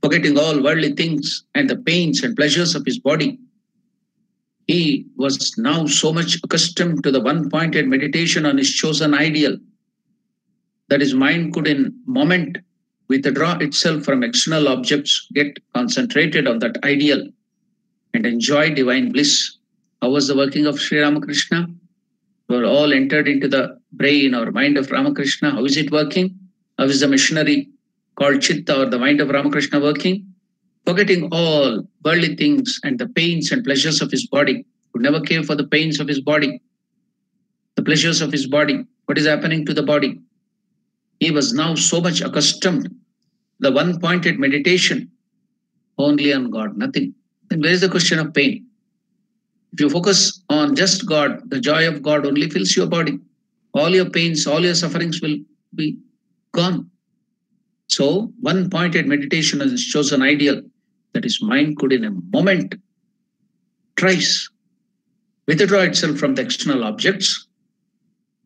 Forgetting all worldly things and the pains and pleasures of his body, he was now so much accustomed to the one-pointed meditation on his chosen ideal that his mind could in a moment withdraw itself from external objects, get concentrated on that ideal and enjoy divine bliss. How was the working of Sri Ramakrishna? We were all entered into the brain or mind of Ramakrishna. How is it working? How is the machinery called Chitta or the mind of Ramakrishna working? Forgetting all worldly things and the pains and pleasures of his body. Would never care for the pains of his body, the pleasures of his body. What is happening to the body? He was now so much accustomed to the one-pointed meditation only on God, nothing. Then where is the question of pain? If you focus on just God, the joy of God only fills your body. All your pains, all your sufferings will be gone. So one-pointed meditation on his chosen ideal that his mind could in a moment trace, withdraw itself from the external objects,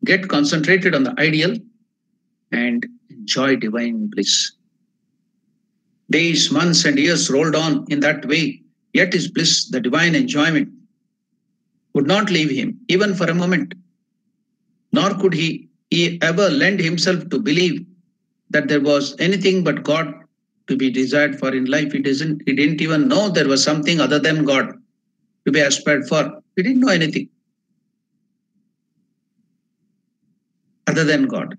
get concentrated on the ideal and enjoy divine bliss. Days, months and years rolled on in that way, yet his bliss, the divine enjoyment, would not leave him even for a moment, nor could he ever lend himself to believe that there was anything but God to be desired for in life. He didn't even know there was something other than God to be aspired for. He didn't know anything other than God.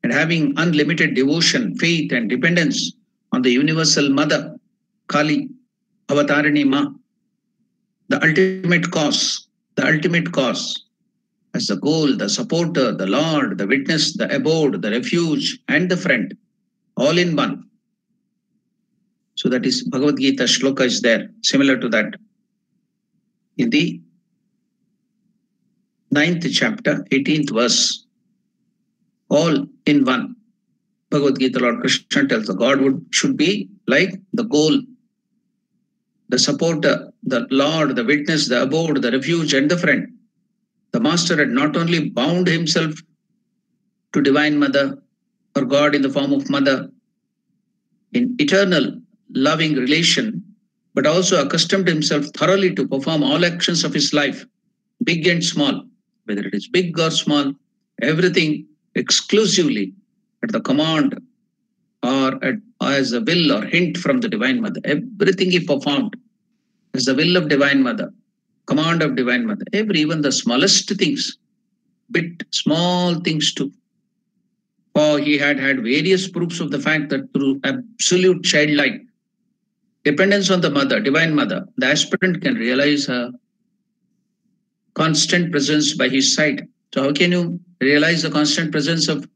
And having unlimited devotion, faith, and dependence on the universal mother, Kali, Avatarini Ma, the ultimate cause as the goal, the supporter, the Lord, the witness, the abode, the refuge, and the friend, all in one. So that is Bhagavad Gita shloka is there, similar to that. In the 9th chapter, 18th verse, all in one. Bhagavad Gita, Lord Krishna tells the God should be like the goal, the supporter, the Lord, the witness, the abode, the refuge, and the friend. The master had not only bound himself to Divine Mother or God in the form of Mother in eternal loving relation, but also accustomed himself thoroughly to perform all actions of his life, big and small, whether it is big or small, everything exclusively at the command or as a will or hint from the Divine Mother. Everything he performed as the will of Divine Mother, command of Divine Mother, even the smallest things, small things too. For he had various proofs of the fact that through absolute childlike dependence on the Mother, Divine Mother, the aspirant can realize her constant presence by his side. So how can you realize the constant presence of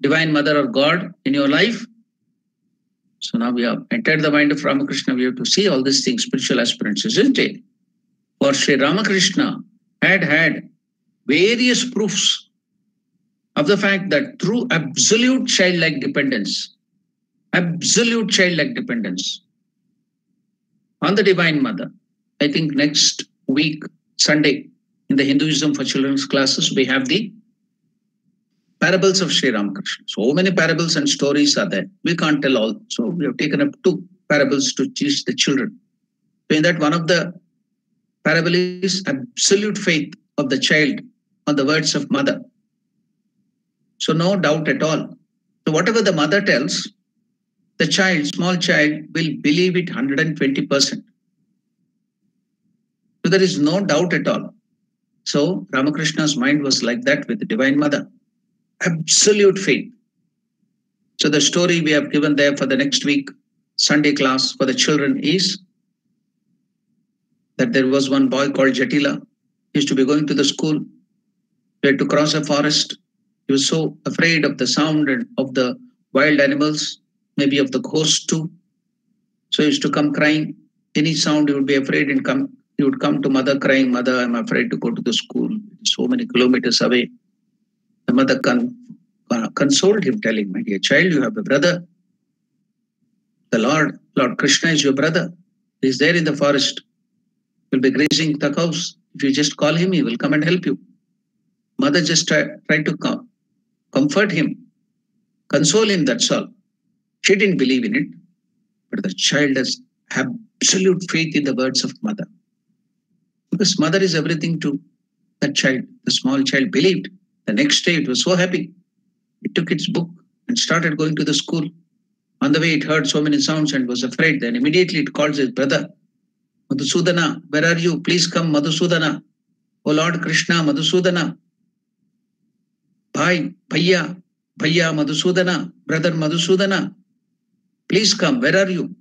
Divine Mother or God in your life? So now we have entered the mind of Ramakrishna. We have to see all these things, spiritual aspirants, isn't it? For Sri Ramakrishna had various proofs of the fact that through absolute childlike dependence on the Divine Mother, I think next week, Sunday, in the Hinduism for Children's classes, we have the parables of Sri Ramakrishna. So many parables and stories are there. We can't tell all. So we have taken up 2 parables to teach the children. So in that, one of the parable is absolute faith of the child on the words of Mother. So no doubt at all. So whatever the mother tells, the child, small child, will believe it 120%. So there is no doubt at all. So Ramakrishna's mind was like that with the Divine Mother. Absolute faith. So the story we have given there for the next week, Sunday class for the children, is that there was one boy called Jatila. He used to be going to the school. He had to cross a forest. He was so afraid of the sound and of the wild animals, maybe of the ghost too. So he used to come crying. Any sound, he would be afraid and he would come to Mother crying, "Mother, I'm afraid to go to the school. It's so many kilometers away." The mother consoled him, telling, "My dear child, you have a brother. The Lord Krishna is your brother. He is there in the forest. He will be grazing the cows. If you just call him, he will come and help you." Mother just tried to comfort him, console him, that's all. She didn't believe in it, but the child has absolute faith in the words of Mother. Because Mother is everything to that child. The small child believed. The next day it was so happy. It took its book and started going to the school. On the way it heard so many sounds and was afraid. Then immediately it calls his brother, "Madhusudana, where are you? Please come, Madhusudana. Oh Lord Krishna, Madhusudana. Bhaiya, Madhusudana, brother Madhusudana. Please come, where are you?"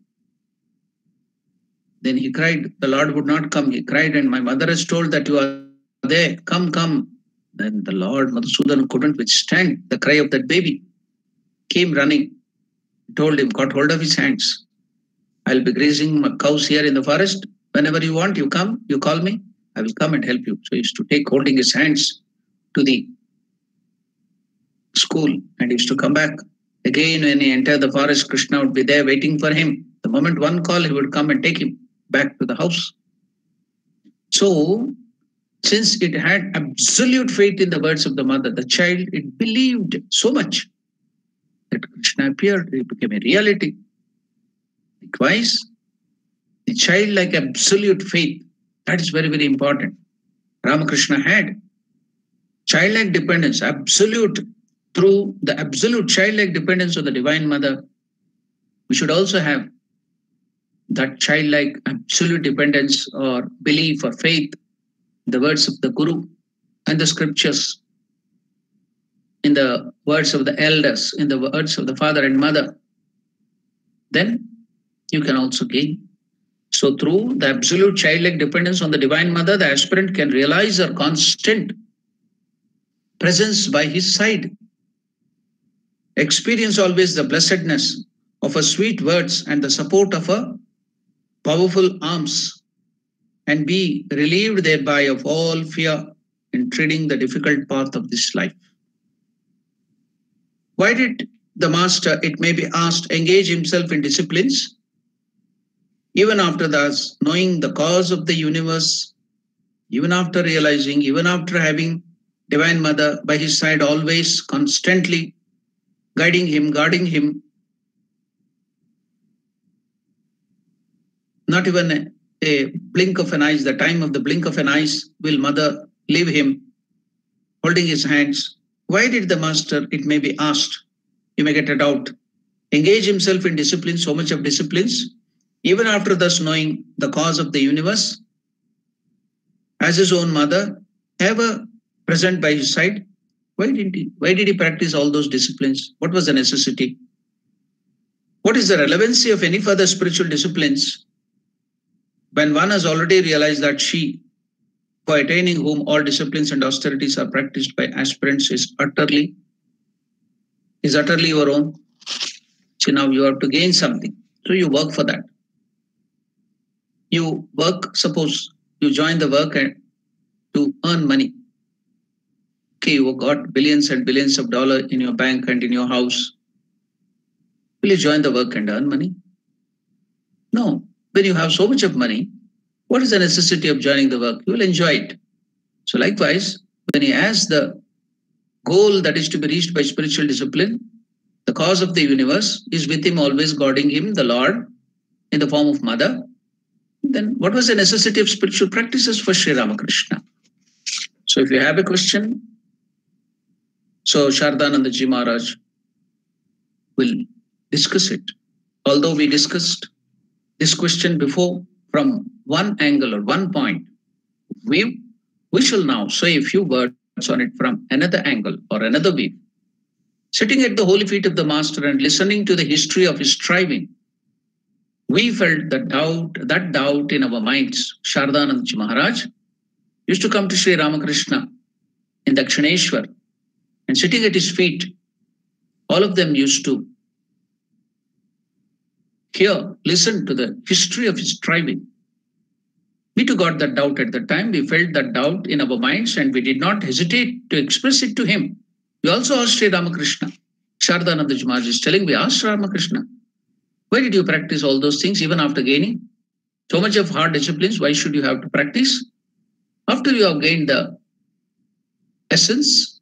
Then he cried. The Lord would not come. He cried, "And my mother has told that you are there. Come, come." Then the Lord Madhusudan couldn't withstand the cry of that baby. Came running, told him, got hold of his hands. "I'll be grazing my cows here in the forest. Whenever you want, you come, you call me. I will come and help you." So he used to take holding his hands to the school and he used to come back. Again, when he entered the forest, Krishna would be there waiting for him. The moment one call, he would come and take him back to the house. So, since it had absolute faith in the words of the mother, the child, it believed so much that Krishna appeared. It became a reality. Likewise, the child like absolute faith, that is very, very important. Ramakrishna had childlike dependence, through the absolute childlike dependence on the Divine Mother. We should also have that childlike absolute dependence or belief or faith in the words of the Guru and the scriptures, in the words of the elders, in the words of the father and mother. Then you can also gain. So through the absolute childlike dependence on the Divine Mother, the aspirant can realize her constant presence by his side, experience always the blessedness of her sweet words and the support of her powerful arms, and be relieved thereby of all fear in treading the difficult path of this life. Why did the master, it may be asked, engage himself in disciplines? Even after thus knowing the cause of the universe, even after realizing, even after having Divine Mother by his side, always constantly guiding him, guarding him, not even a blink of an eye, the time of the blink of an eye, will Mother leave him, holding his hands. Why did the master, it may be asked, you may get a doubt, engage himself in discipline, so much of disciplines, even after thus knowing the cause of the universe, as his own mother, ever present by his side? Why did he practice all those disciplines? What was the necessity? What is the relevancy of any further spiritual disciplines when one has already realized that she, for attaining whom all disciplines and austerities are practiced by aspirants, is utterly your own? So now you have to gain something. So you work for that. You work, suppose you join the work to earn money. Okay, you got billions and billions of dollars in your bank and in your house. Will you join the work and earn money? No. When you have so much of money, what is the necessity of joining the work? You will enjoy it. So likewise, when he has the goal that is to be reached by spiritual discipline, the cause of the universe is with him, always guarding him, the Lord, in the form of Mother, then what was the necessity of spiritual practices for Sri Ramakrishna? So if you have a question, so Shardananda Ji Maharaj will discuss it. Although we discussed this question before from one angle or one point, we shall now say a few words on it from another angle or another view. Sitting at the holy feet of the Master and listening to the history of his striving, we felt that doubt in our minds. Shardananda Ji Maharaj used to come to Sri Ramakrishna in Dakshineshwar, and sitting at his feet, all of them used to listen to the history of his striving. We too got that doubt at the time. We felt that doubt in our minds and we did not hesitate to express it to him. We also asked Sri Ramakrishna. Shardananda Ji Maharaj is telling, we asked Ramakrishna, why did you practice all those things even after gaining so much of hard disciplines? Why should you have to practice? After you have gained the essence,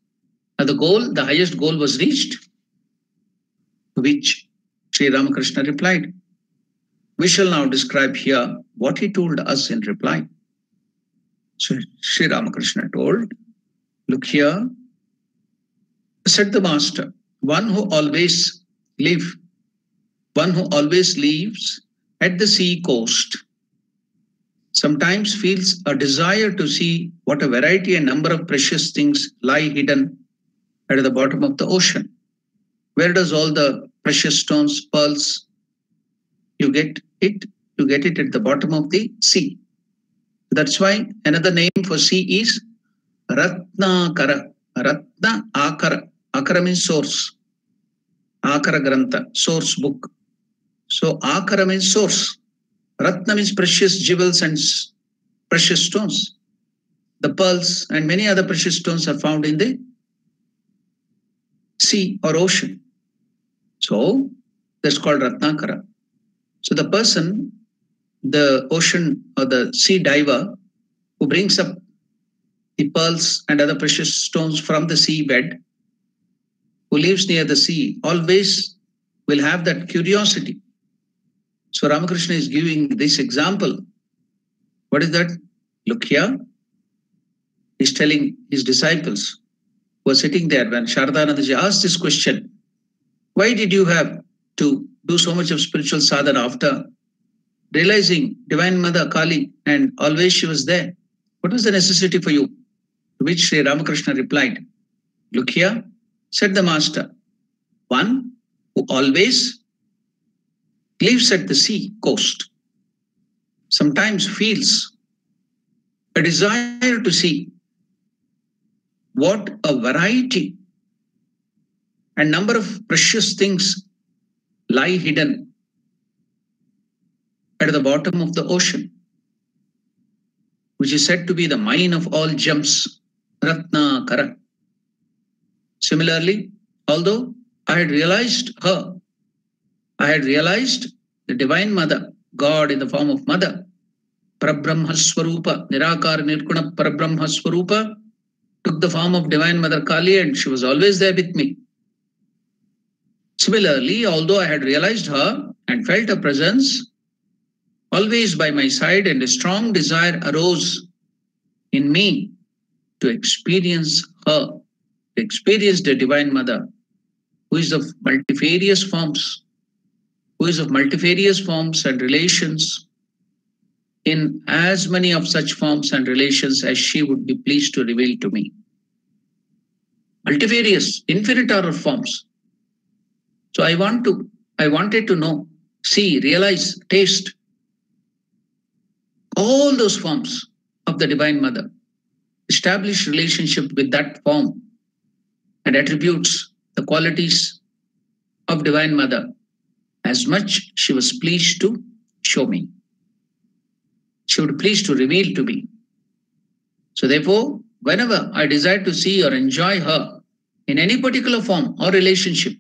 the goal, the highest goal was reached, to which Sri Ramakrishna replied. We shall now describe here what he told us in reply. So Sri Ramakrishna told, look here, said the Master, one who always lives at the sea coast sometimes feels a desire to see what a variety and number of precious things lie hidden at the bottom of the ocean. Where does all the precious stones, pearls, you get it at the bottom of the sea. That's why another name for sea is Ratnakara. Ratna Akara. Akara means source. Akara Grantha, source book. So Akara means source. Ratna means precious jewels and precious stones. The pearls and many other precious stones are found in the sea or ocean. So that's called Ratnakara. So the person, the ocean or the sea diver who brings up the pearls and other precious stones from the seabed, who lives near the sea, always will have that curiosity. So Ramakrishna is giving this example. What is that? Look here. He's telling his disciples who were sitting there when Sharadanandaji asked this question, why did you have to do so much of spiritual sadhana after realizing Divine Mother Kali and always she was there? What was the necessity for you? To which Sri Ramakrishna replied, look here, said the master, one who always lives at the sea coast sometimes feels a desire to see what a variety and number of precious things lie hidden at the bottom of the ocean, which is said to be the mine of all gems, Ratna Kara. Similarly, although I had realized the Divine Mother, God in the form of Mother, Parabrahma Swarupa, Nirakara Nirguna Parabrahma Swarupa, took the form of Divine Mother Kali and she was always there with me. Similarly, although I had realized her and felt her presence always by my side, and a strong desire arose in me to experience her, to experience the Divine Mother, who is of multifarious forms, and relations, in as many of such forms and relations as she would be pleased to reveal to me. Multifarious, infinite order forms. So I wanted to know, see, realize, taste all those forms of the Divine Mother, establish relationship with that form and attributes, the qualities of Divine Mother, as much she was pleased to show me. She would be pleased to reveal to me. So therefore, whenever I desire to see or enjoy her in any particular form or relationship,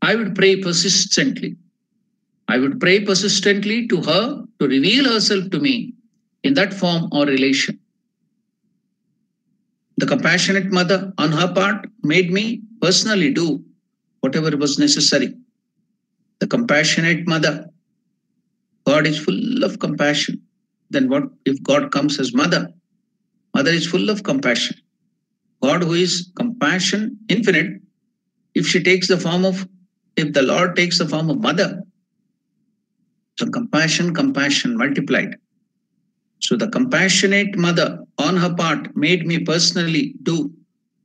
I would pray persistently. I would pray persistently to her to reveal herself to me in that form or relation. The compassionate Mother, on her part, made me personally do whatever was necessary. The compassionate Mother, God is full of compassion. Then what if God comes as Mother? Mother is full of compassion. God, who is compassion infinite, if the Lord takes the form of Mother, so compassion multiplied. So the compassionate Mother, on her part, made me personally do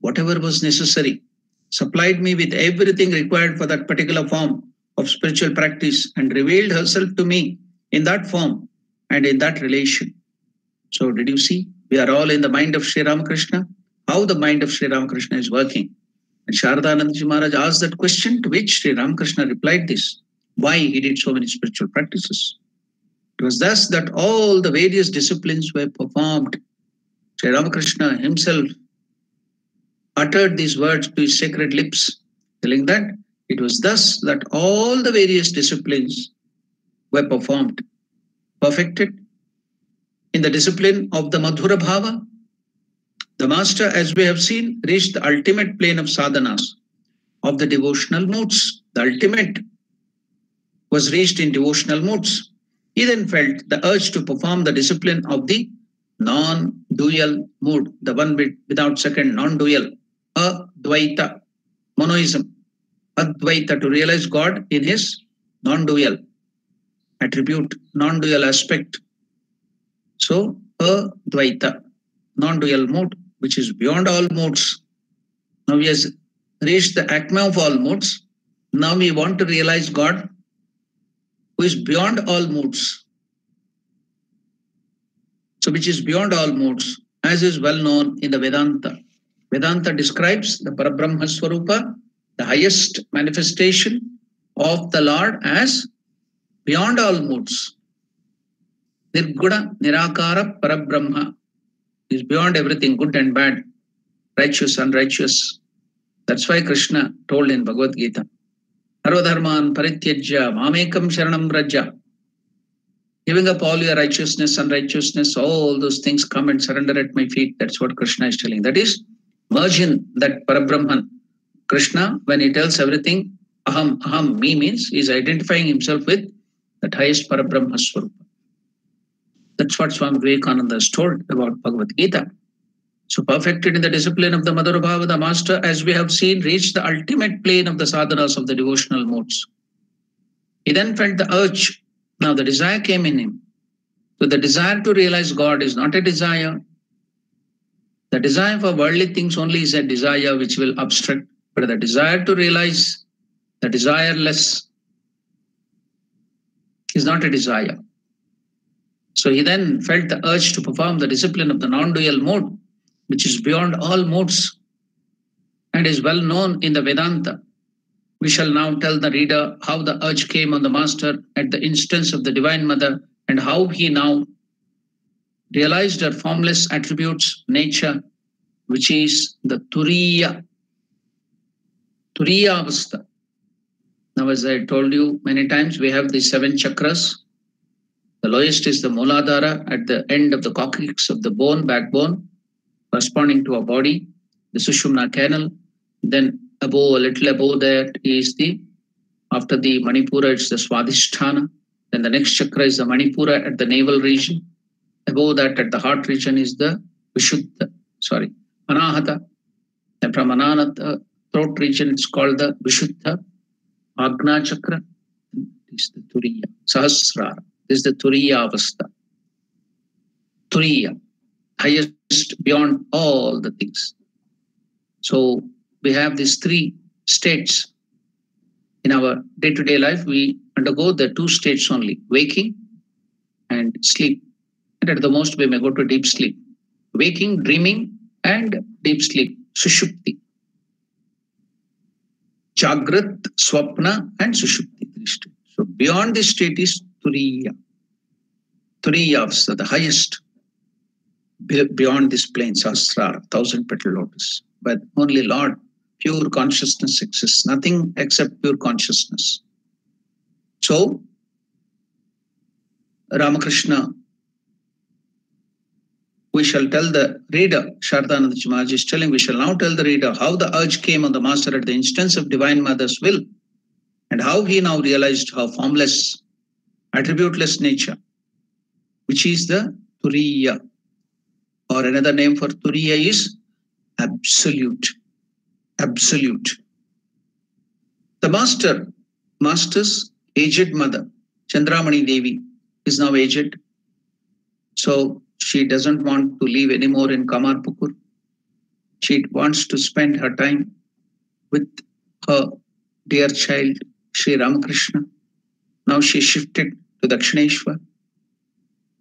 whatever was necessary, supplied me with everything required for that particular form of spiritual practice, and revealed herself to me in that form and in that relation. So did you see? We are all in the mind of Sri Ramakrishna. How the mind of Sri Ramakrishna is working. And Sharadanandaji Maharaj asked that question, to which Sri Ramakrishna replied this, why he did so many spiritual practices. It was thus that all the various disciplines were performed. Sri Ramakrishna himself uttered these words to his sacred lips, telling that it was thus that all the various disciplines were performed, perfected. In the discipline of the Madhura Bhava, the master, as we have seen, reached the ultimate plane of sadhanas, of the devotional moods. The ultimate was reached in devotional moods. He then felt the urge to perform the discipline of the non-dual mood, the one without second, non-dual, Advaita, monoism, Advaita, to realize God in his non-dual attribute, non-dual aspect. So, Advaita, non-dual mood, which is beyond all moods. Now he has reached the acme of all moods. Now we want to realize God, who is beyond all moods. So which is beyond all moods, as is well known in the Vedanta. Vedanta describes the Parabrahma Swarupa, the highest manifestation of the Lord, as beyond all moods. Nirguna Nirakara Parabrahma is beyond everything, good and bad, righteous, unrighteous. That's why Krishna told in Bhagavad Gita, Sarvadharman Parityajya Mamekam Sharanam Raja. Giving up all your righteousness, unrighteousness, all those things, come and surrender at my feet. That's what Krishna is telling. That is, merge in that Parabrahman. Krishna, when he tells everything, aham, aham, me, means he is identifying himself with that highest Parabrahma Swarupa. That's what Swami Vivekananda has told about Bhagavad Gita. So perfected in the discipline of the Madhura Bhava, the master, as we have seen, reached the ultimate plane of the sadhanas of the devotional modes. He then felt the urge. Now the desire came in him. So the desire to realize God is not a desire. The desire for worldly things only is a desire which will obstruct. But the desire to realize the desireless is not a desire. So he then felt the urge to perform the discipline of the non-dual mode, which is beyond all modes and is well known in the Vedanta. We shall now tell the reader how the urge came on the master at the instance of the Divine Mother and how he now realized her formless attributes, nature, which is the Turiya Avastha. Now, as I told you many times, we have the 7 chakras. The lowest is the Muladhara at the end of the coccyx of the backbone, corresponding to our body, the Sushumna canal. Then above, a little above that is after the Manipura, it's the Swadhisthana. Then the next chakra is the Manipura at the navel region. Above that, at the heart region, is the Anahata. And from Anahata, throat region, it's called the Vishuddha. Agna chakra is the Turiya. Sahasrara. This is the Turiya Avastha. Turiya, highest beyond all the things. So we have these 3 states. In our day-to-day life, we undergo the 2 states only, waking and sleep. And at the most, we may go to deep sleep. Waking, dreaming, and deep sleep, Sushupti. Jagrat, Swapna, and Sushupti. So beyond this state is Turiya. Turiya, the highest. Beyond this plane, Sahasrara, 1,000-petal lotus. But only Lord, pure consciousness exists. Nothing except pure consciousness. So, Ramakrishna, we shall tell the reader, Shardananda Maharaj is telling, we shall now tell the reader how the urge came on the master at the instance of Divine Mother's will, and how he now realized her formless, attributeless nature, which is the Turiya, or another name for Turiya is absolute. Absolute. The master's aged mother, Chandramani Devi, is now aged. So she doesn't want to live anymore in Kamarpukur. She wants to spend her time with her dear child, Sri Ramakrishna. Now she shifted to Dakshineshwar.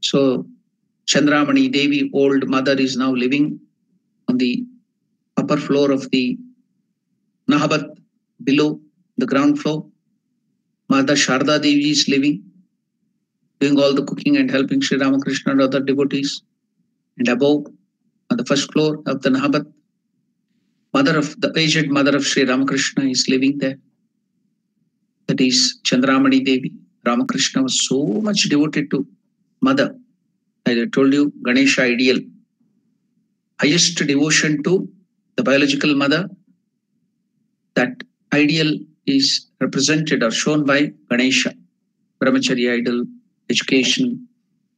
So Chandramani Devi, old mother, is now living on the upper floor of the Nahabat, below the ground floor. Mother Sharda Devi is living, doing all the cooking and helping Sri Ramakrishna and other devotees. And above, on the first floor of the Nahabat, the aged mother of Sri Ramakrishna is living there. That is Chandramani Devi. Ramakrishna was so much devoted to mother. As I told you, Ganesha ideal. Highest devotion to the biological mother. That ideal is represented or shown by Ganesha. Brahmacharya ideal, education,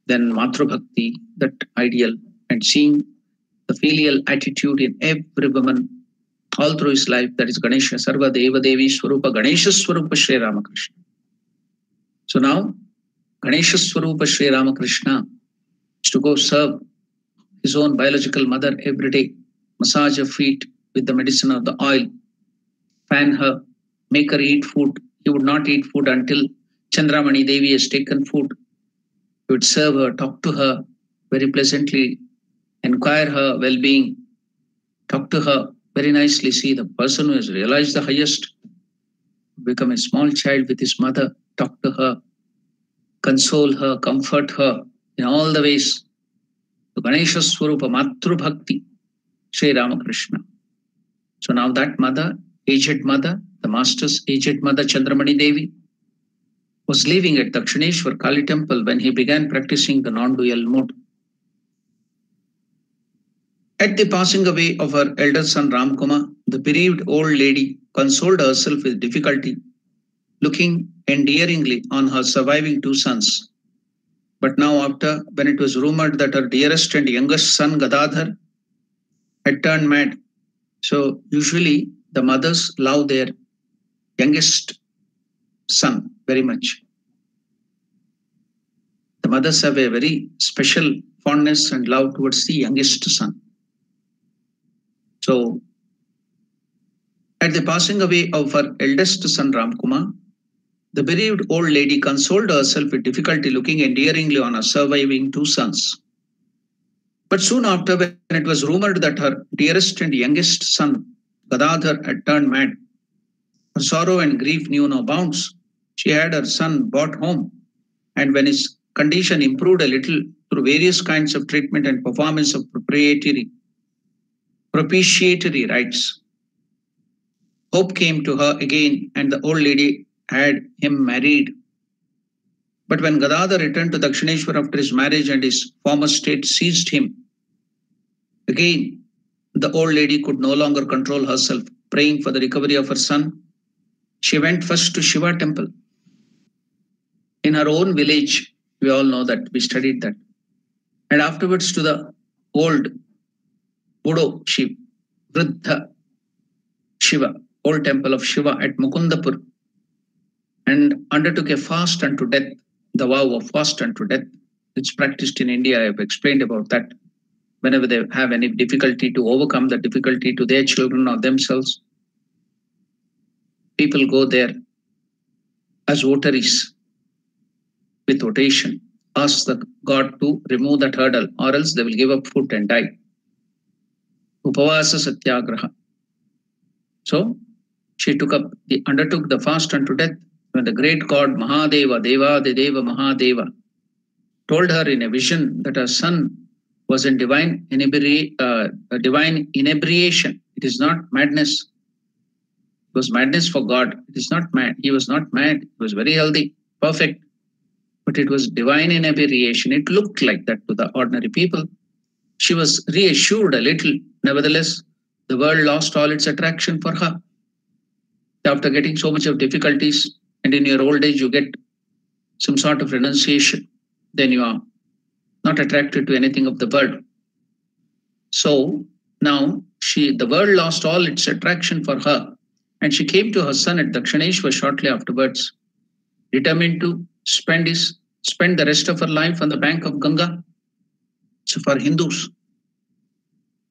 then Matru Bhakti, that ideal, and seeing the filial attitude in every woman all through his life, that is Ganesha, Sarva Deva Devi Swarupa, Ganesha Swarupa Sri Ramakrishna. So now, Ganesha Swarupa Sri Ramakrishna is to go serve his own biological mother every day, massage her feet with the medicine of the oil, fan her, make her eat food. He would not eat food until Chandramani Devi has taken food. He would serve her, talk to her very pleasantly, inquire her well-being, talk to her very nicely. See, the person who has realized the highest, become a small child with his mother, talk to her, console her, comfort her in all the ways. The Ganesha Swarupa, Matru Bhakti, Sri Ramakrishna. So now that mother, aged mother, the master's aged mother, Chandramani Devi, was living at Dakshineshwar Kali temple when he began practicing the non-dual mode. At the passing away of her elder son Ramkumar, the bereaved old lady consoled herself with difficulty, looking endearingly on her surviving 2 sons. But now when it was rumored that her dearest and youngest son Gadadhar had turned mad. So usually the mothers love their youngest son very much. The mothers have a very special fondness and love towards the youngest son. So at the passing away of her eldest son Ramkumar, the bereaved old lady consoled herself with difficulty, looking endearingly on her surviving two sons. But soon after, when it was rumored that her dearest and youngest son, Gadadhar, had turned mad, her sorrow and grief knew no bounds. She had her son brought home, and when his condition improved a little through various kinds of treatment and performance of propitiatory rites, hope came to her again, and the old lady had him married. But when Gadadhar returned to Dakshineshwar after his marriage and his former state seized him, again the old lady could no longer control herself. Praying for the recovery of her son, she went first to Shiva temple. In her own village, we all know that, we studied that. And afterwards to the old Budo Shiva, Vriddha Shiva, old temple of Shiva at Mukundapur, and undertook a fast unto death, the vow of fast unto death. It's practiced in India. I have explained about that. Whenever they have any difficulty to overcome the difficulty to their children or themselves, people go there as votaries with votation, ask the God to remove that hurdle, or else they will give up food and die. Upavasa Satyagraha. So she undertook the fast unto death when the great god Mahadeva, Devadeva Mahadeva, told her in a vision that her son was in divine inebriation. It is not madness. It was madness for God. It is not mad. He was not mad. He was very healthy, perfect. But it was divine inebriation. It looked like that to the ordinary people. She was reassured a little. Nevertheless, the world lost all its attraction for her. After getting so much of difficulties, and in your old age you get some sort of renunciation, then you are not attracted to anything of the world. So now the world lost all its attraction for her, and she came to her son at Dakshineshwar shortly afterwards, determined to spend the rest of her life on the bank of Ganga. So for Hindus,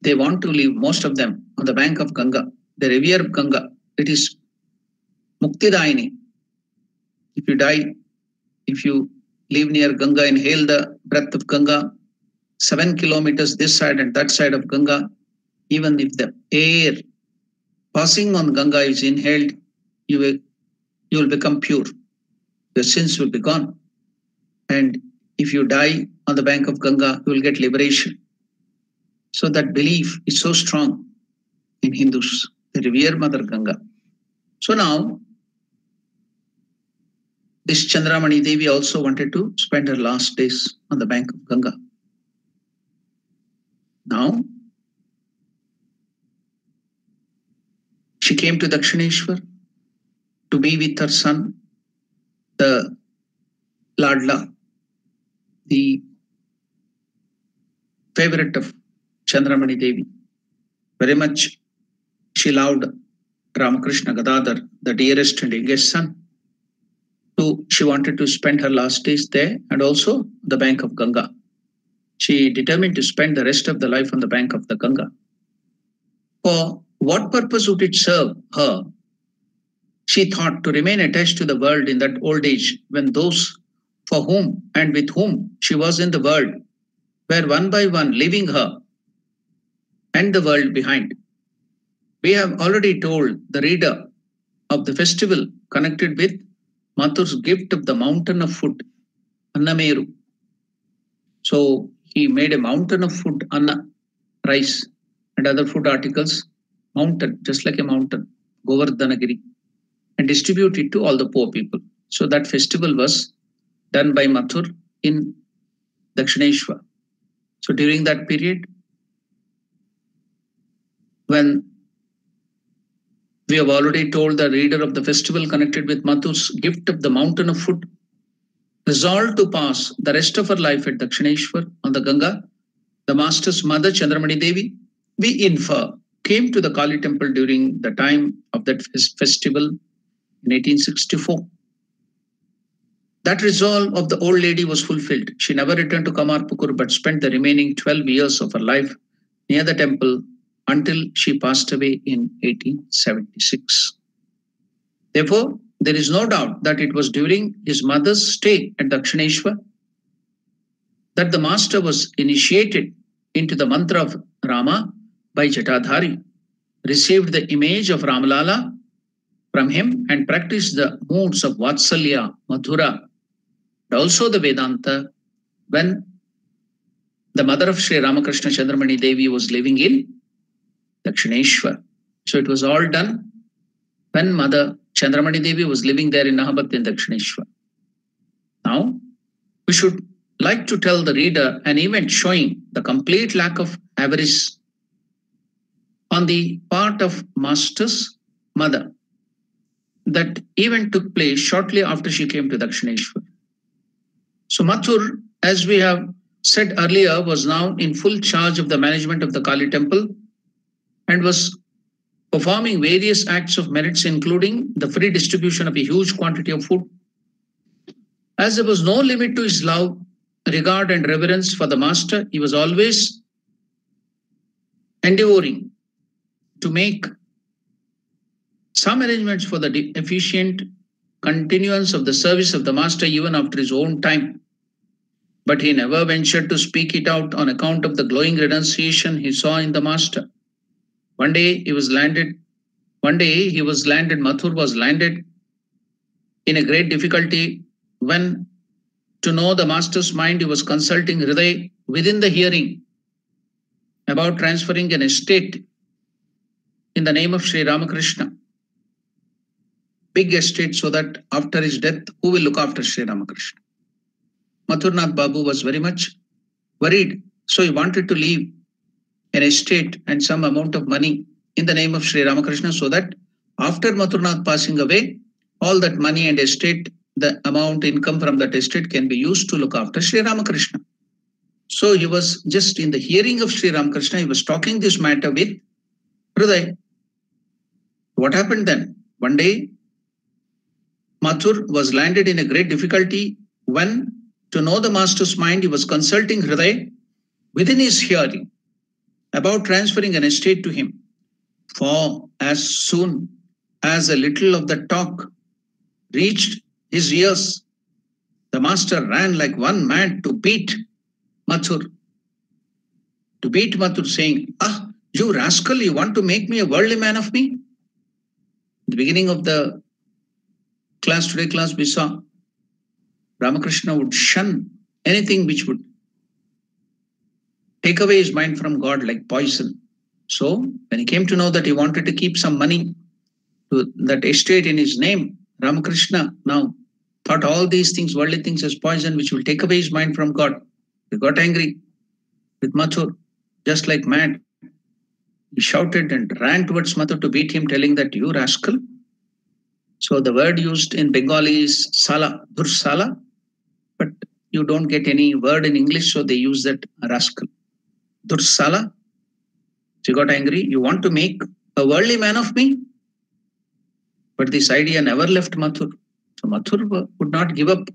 they want to live, most of them, on the bank of Ganga. They revere Ganga. It is Muktidaini. If you live near Ganga, inhale the breath of Ganga, 7 kilometers this side and that side of Ganga, even if the air passing on Ganga is inhaled, you will become pure. Your sins will be gone. And if you die on the bank of Ganga, you will get liberation. So that belief is so strong in Hindus. They revere Mother Ganga. So now, this Chandramani Devi also wanted to spend her last days on the bank of Ganga. Now, she came to Dakshineshwar to be with her son, the Ladla, the favorite of Chandramani Devi. Very much she loved Ramakrishna Gadadhar, the dearest and youngest son. So she wanted to spend her last days there and also the bank of Ganga. She determined to spend the rest of the life on the bank of the Ganga. For what purpose would it serve her? She thought, to remain attached to the world in that old age, when those for whom and with whom she was in the world were one by one leaving her and the world behind. We have already told the reader of the festival connected with Mathur's gift of the mountain of food, Annameru. So he made a mountain of food, Anna, rice and other food articles, mountain, just like a mountain, Govardhanagiri, and distribute it to all the poor people. So that festival was done by Mathur in Dakshineshwar. So during that period, when we have already told the reader of the festival connected with Mathur's gift of the mountain of food, resolved to pass the rest of her life at Dakshineshwar on the Ganga, the master's mother, Chandramani Devi, we infer, came to the Kali temple during the time of that festival in 1864. That resolve of the old lady was fulfilled. She never returned to Kamarpukur but spent the remaining 12 years of her life near the temple until she passed away in 1876. Therefore, there is no doubt that it was during his mother's stay at Dakshineshwar that the master was initiated into the mantra of Rama by Jatadhari, received the image of Ramalala from him and practiced the moods of Vatsalya, Madhura, and also the Vedanta when the mother of Sri Ramakrishna Chandramani Devi was living in Dakshineshwar. So it was all done when Mother Chandramani Devi was living there in Nahabhat in Dakshineshwar. Now, we should like to tell the reader an event showing the complete lack of avarice on the part of Master's mother. That event took place shortly after she came to Dakshineshwar. So Mathur, as we have said earlier, was now in full charge of the management of the Kali temple and was performing various acts of merits, including the free distribution of a huge quantity of food. As there was no limit to his love, regard and reverence for the master, he was always endeavoring to make some arrangements for the efficient continuance of the service of the master even after his own time. But he never ventured to speak it out on account of the glowing renunciation he saw in the master. One day he was landed, Mathur was landed in a great difficulty when, to know the master's mind, he was consulting Hriday within the hearing about transferring an estate in the name of Sri Ramakrishna. Big estate, so that after his death, who will look after Sri Ramakrishna? Mathurnath Babu was very much worried. So he wanted to leave an estate and some amount of money in the name of Sri Ramakrishna, so that after Mathurnath passing away, all that money and estate, the amount income from that estate can be used to look after Sri Ramakrishna. So he was just in the hearing of Sri Ramakrishna, he was talking this matter with Hriday. What happened then? One day, Mathur was landed in a great difficulty when, to know the master's mind, he was consulting Hriday within his hearing about transferring an estate to him. For as soon as a little of the talk reached his ears, the master ran like one mad to beat Mathur, saying, "Ah, you rascal, you want to make me a worldly man of me?" At the beginning of the class, we saw Ramakrishna would shun anything which would take away his mind from God like poison. So when he came to know that he wanted to keep some money to that estate in his name, Ramakrishna now thought all these things, worldly things, as poison which will take away his mind from God. He got angry with Mathur, just like mad. He shouted and ran towards Mathur to beat him, telling that, "You rascal." So the word used in Bengali is sala, dursala, but you don't get any word in English, so they use that rascal. Dursala. So he got angry. "You want to make a worldly man of me?" But this idea never left Mathur. So Mathur would not give up.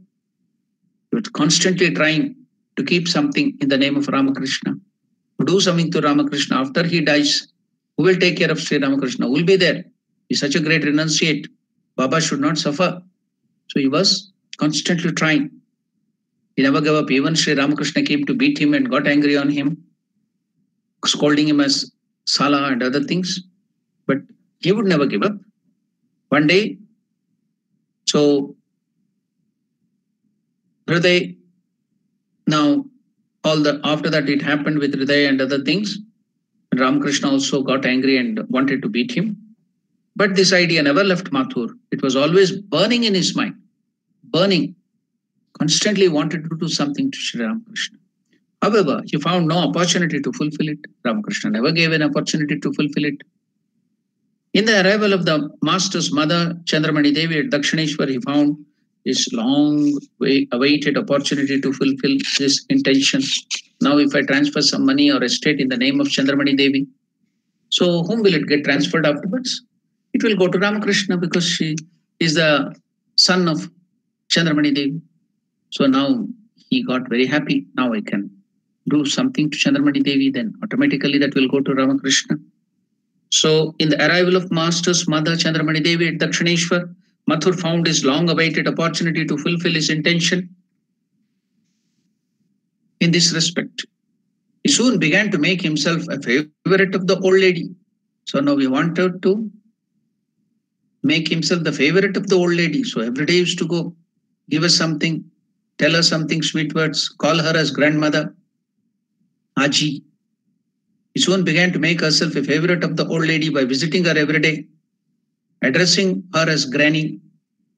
He was constantly trying to keep something in the name of Ramakrishna, to do something to Ramakrishna. After he dies, who will take care of Sri Ramakrishna? Who will be there? He's such a great renunciate. Baba should not suffer. So he was constantly trying. He never gave up. Even Sri Ramakrishna came to beat him and got angry on him, scolding him as Sala and other things. But he would never give up. One day, so Hriday, now after that it happened with Hriday and other things, Ramakrishna also got angry and wanted to beat him. But this idea never left Mathur. It was always burning in his mind, burning. Constantly wanted to do something to Sri Ramakrishna. However, he found no opportunity to fulfill it. Ramakrishna never gave an opportunity to fulfill it. In the arrival of the master's mother, Chandramani Devi at Dakshineshwar, he found this long awaited opportunity to fulfill this intention. Now, if I transfer some money or estate in the name of Chandramani Devi, So whom will it get transferred afterwards? It will go to Ramakrishna because she is the son of Chandramani Devi. So now he got very happy. Now I can do something to Chandramani Devi, then automatically that will go to Ramakrishna. So in the arrival of Master's mother Chandramani Devi at Dakshineshwar, Mathur found his long-awaited opportunity to fulfill his intention. In this respect, he soon began to make himself a favorite of the old lady. So now he wanted to make himself the favorite of the old lady. So every day he used to go, give us something, tell her something sweet words, call her as grandmother, Aji. He soon began to make herself a favorite of the old lady by visiting her every day, addressing her as granny.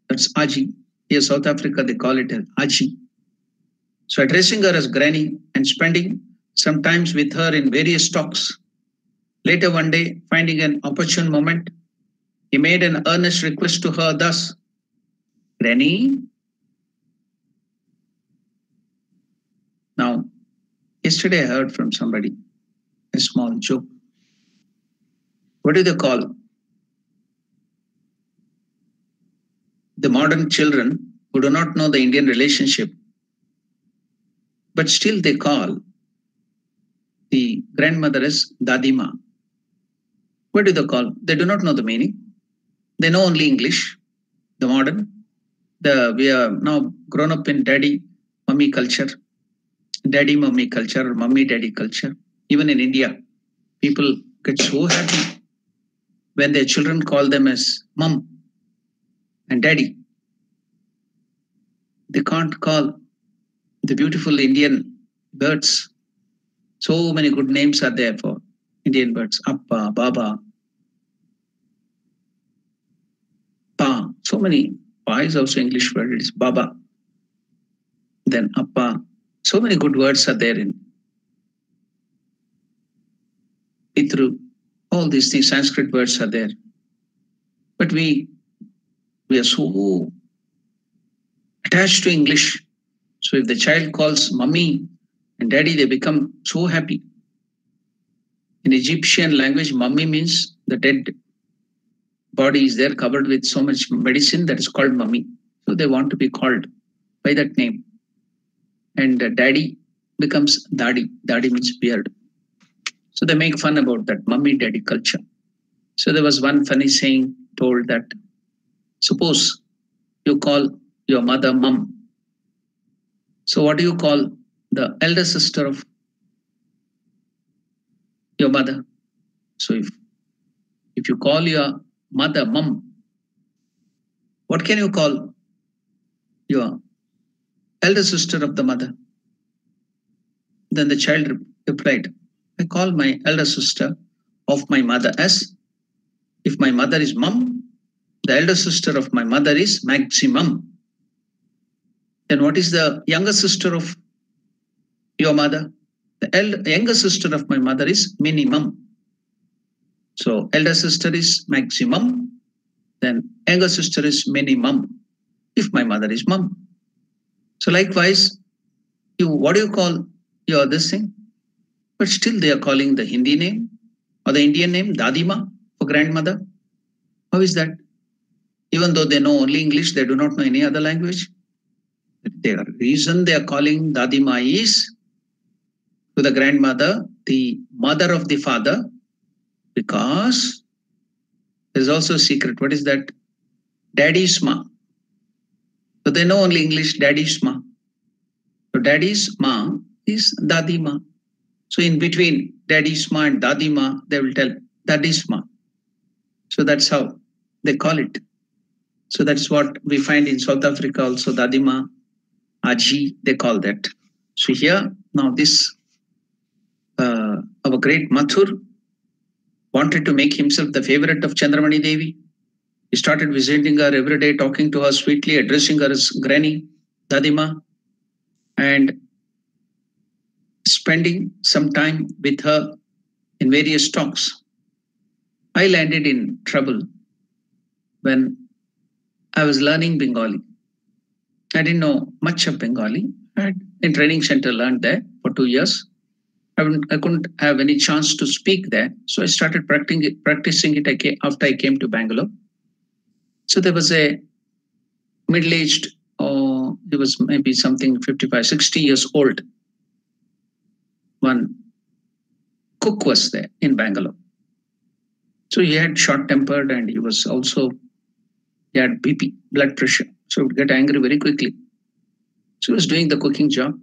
That's Aji. Here, South Africa, they call it Aji. So addressing her as granny and spending some time with her in various talks. Later one day, finding an opportune moment, he made an earnest request to her thus, Granny. Now, yesterday I heard from somebody a small joke. What do they call the modern children who do not know the Indian relationship, but still they call the grandmother as Dadima? What do they call? They do not know the meaning. They know only English, the modern. We are now grown up in daddy, mummy culture, daddy, mummy culture, or mummy, daddy culture. Even in India, people get so happy when their children call them as mum and daddy. They can't call the beautiful Indian birds. So many good names are there for Indian birds. Appa, Baba, Pa. So many. Pa is also English word. It is Baba. Then Appa. So many good words are there in Pitru. All these things, Sanskrit words are there. But we are so attached to English. So if the child calls mummy and daddy, they become so happy. In Egyptian language, mummy means the dead body is there covered with so much medicine that is called mummy. So they want to be called by that name. And daddy becomes dadi. Dadi means beard. So they make fun about that mummy daddy culture. So there was one funny saying told that suppose you call your mother mum. So what do you call the elder sister of your mother? So if you call your mother mum, what can you call your elder sister of the mother? Then the child replied, I call my elder sister of my mother as, if my mother is mum, the elder sister of my mother is maximum. Then what is the younger sister of your mother? The younger sister of my mother is minimum. So elder sister is maximum, then younger sister is minimum, if my mother is mum. So likewise, what do you call your this thing? But still they are calling the Hindi name or the Indian name Dadima for grandmother. How is that? Even though they know only English, they do not know any other language. The reason they are calling Dadima is to the grandmother, the mother of the father, because there is also a secret. What is that? Daddy's ma. So they know only English, daddy's ma. So daddy's ma is Dadima. So in between daddy's ma and Dadima, they will tell daddy's ma. So that's how they call it. So that's what we find in South Africa also, Dadima, Aji, they call that. So here, now this, our great Mathur wanted to make himself the favorite of Chandramani Devi. He started visiting her every day, talking to her sweetly, addressing her as Granny, Dadima, and spending some time with her in various talks. I landed in trouble when I was learning Bengali. I didn't know much of Bengali. I had in training center learned there for 2 years. I couldn't have any chance to speak there. So I started practicing it after I came to Bangalore. So there was a middle-aged, or he was maybe something 55, 60 years old. One cook was there in Bangalore. So he had short-tempered, and he had BP, blood pressure. So he would get angry very quickly. So he was doing the cooking job.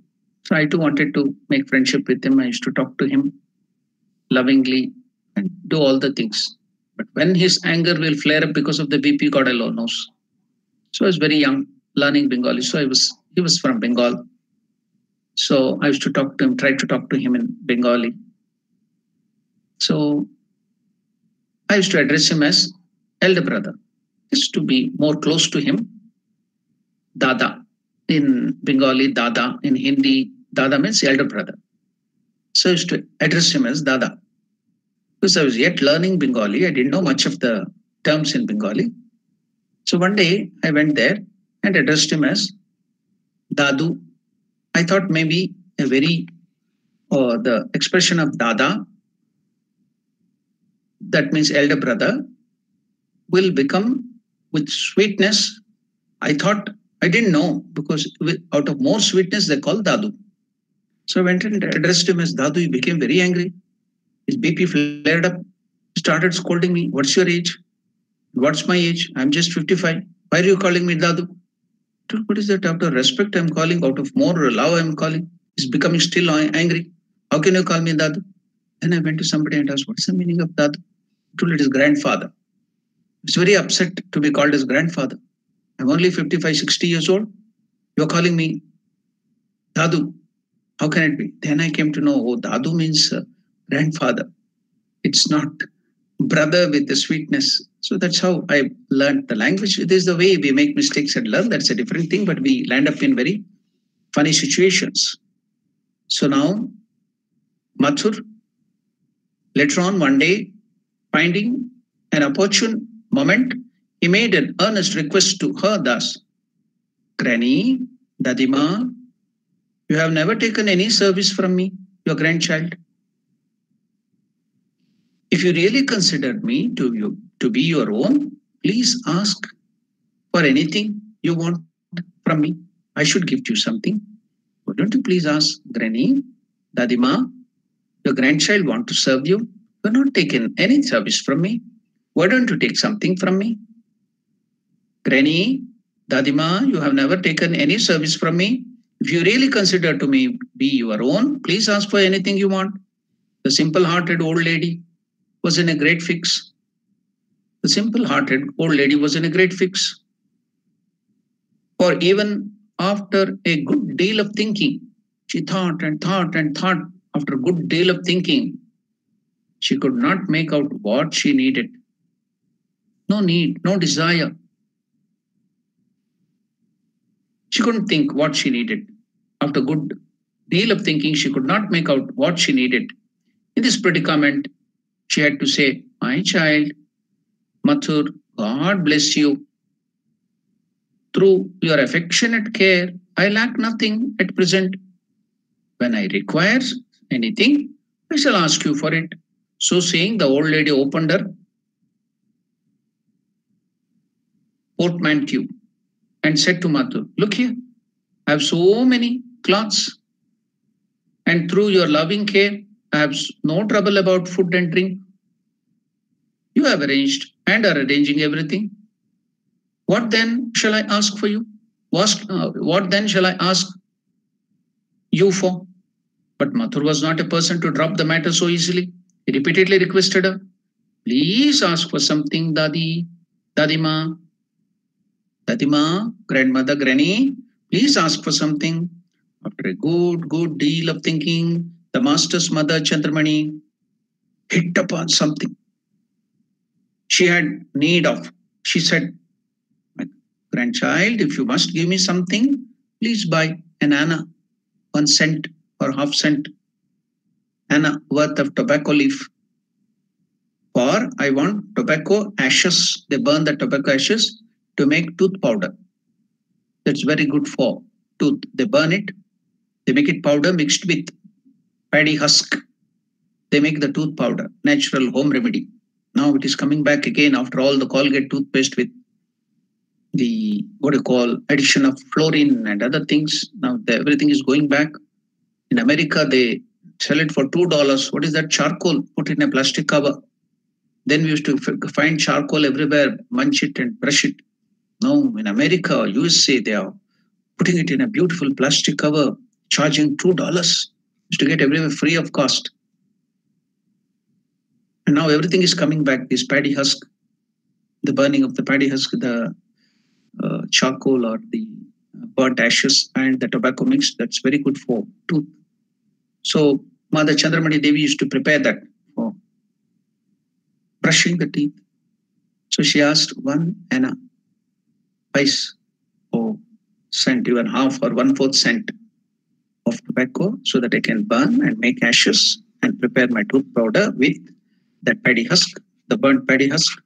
So I too wanted to make friendship with him. I used to talk to him lovingly and do all the things. But when his anger will flare up because of the BP, God alone knows. So I was very young, learning Bengali. So he was from Bengal. So I used to talk to him, try to talk to him in Bengali. So I used to address him as elder brother, just to be more close to him. Dada. In Bengali, Dada. In Hindi, Dada means elder brother. So I used to address him as Dada. Because I was yet learning Bengali, I didn't know much of the terms in Bengali. So one day I went there and addressed him as Dadu. I thought maybe the expression of Dada, that means elder brother, will become with sweetness. I didn't know, because out of more sweetness they call Dadu. So I went and addressed him as Dadu. He became very angry. His BP flared up. He started scolding me. What's your age? What's my age? I'm just 55. Why are you calling me Dadu? What is that? Out of respect I'm calling, out of more love I'm calling. He's becoming still angry. How can you call me Dadu? Then I went to somebody and asked, what's the meaning of Dadu? He told it is grandfather. He's very upset to be called as grandfather. I'm only 55, 60 years old. You're calling me Dadu. How can it be? Then I came to know, Dadu means grandfather. It's not brother with the sweetness. So that's how I learned the language. It is the way we make mistakes and learn. That's a different thing, but we land up in very funny situations. So now, Mathur, later on one day, finding an opportune moment, he made an earnest request to her thus, Granny, Dadima, you have never taken any service from me, your grandchild. If you really considered me to be your own, please ask for anything you want from me. I should give you something. Why don't you please ask Granny, Dadima, your grandchild want to serve you? You're not taking any service from me. Why don't you take something from me? Granny, Dadima, you have never taken any service from me. If you really consider to me be your own, please ask for anything you want. The simple-hearted old lady was in a great fix. The simple-hearted old lady was in a great fix. For even after a good deal of thinking, she thought and thought and thought. After a good deal of thinking, she could not make out what she needed. No need, no desire. She couldn't think what she needed. After a good deal of thinking, she could not make out what she needed. In this predicament, she had to say, my child, Mathur, God bless you. Through your affectionate care, I lack nothing at present. When I require anything, I shall ask you for it. So saying, the old lady opened her portmanteau and said to Mathur, look here, I have so many cloths, and through your loving care, I have no trouble about food and drink. You have arranged and are arranging everything. What then shall I ask for you? What then shall I ask you for? But Mathur was not a person to drop the matter so easily. He repeatedly requested her, please ask for something, Dadi, Dadima, Dadima, grandmother, granny, please ask for something. After a good deal of thinking, the master's mother, Chandramani, hit upon something she had need of. She said, my grandchild, if you must give me something, please buy an anna, 1 cent or half cent anna worth of tobacco leaf. For I want tobacco ashes. They burn the tobacco ashes to make tooth powder. That's very good for tooth. They burn it. They make it powder mixed with paddy husk. They make the tooth powder, natural home remedy. Now it is coming back again after all the Colgate toothpaste with the addition of fluorine and other things. Now everything is going back. In America, they sell it for $2. What is that? Charcoal put in a plastic cover. Then we used to find charcoal everywhere, munch it and brush it. Now in America, USA, they are putting it in a beautiful plastic cover, charging $2 to get everywhere free of cost. And now everything is coming back. This paddy husk, the burning of the paddy husk, the charcoal or the burnt ashes and the tobacco mix, that's very good for tooth. So Mother Chandramani Devi used to prepare that for brushing the teeth. So she asked 1 anna, pice or cent, even half or 1/4 cent of tobacco so that I can burn and make ashes and prepare my tooth powder with that paddy husk, the burnt paddy husk.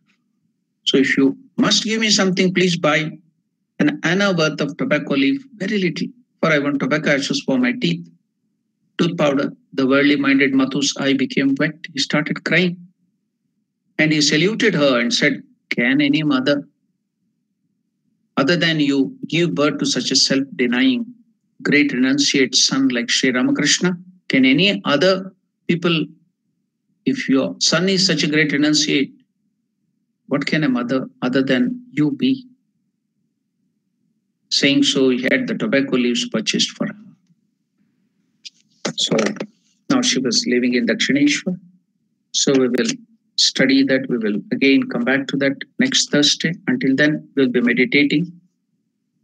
So if you must give me something, please buy an anna worth of tobacco leaf, very little, for I want tobacco ashes for my teeth. Tooth powder. The worldly-minded Mathu's eye became wet. He started crying. And he saluted her and said, can any mother, other than you, give birth to such a self-denying, great renunciate son like Sri Ramakrishna? Can any other people, if your son is such a great renunciate, what can a mother other than you be? Saying so, he had the tobacco leaves purchased for her. So now she was living in Dakshineshwar. So we will study that. We will again come back to that next Thursday. Until then, we'll be meditating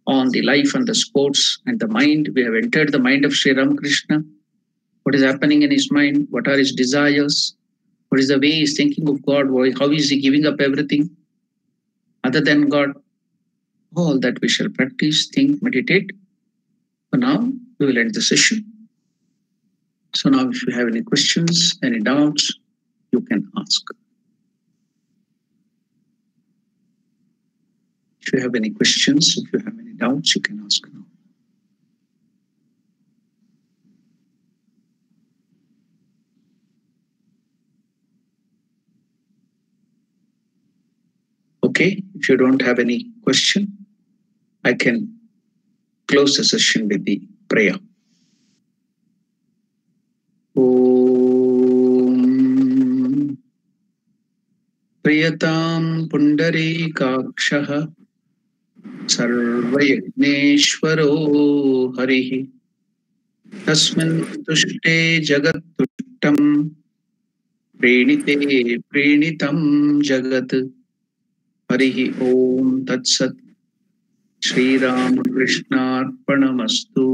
on the life and the sports and the mind. We have entered the mind of Sri Ramakrishna. What is happening in his mind? What are his desires? What is the way he's thinking of God? How is he giving up everything other than God? All that we shall practice, think, meditate. For now, we will end the session. So now if you have any questions, any doubts, you can ask. If you have any questions, if you have any doubts, you can ask now. Okay, if you don't have any question, I can close the session with the prayer. Om Priyatam Pundarikakshaha Sarvayagneshwaro Harihi Tasmin Tushte Jagat Tushtam Prenite Prenitam Jagat Harihi Om Tat Sat Shri Ramakrishna Arpanamastu.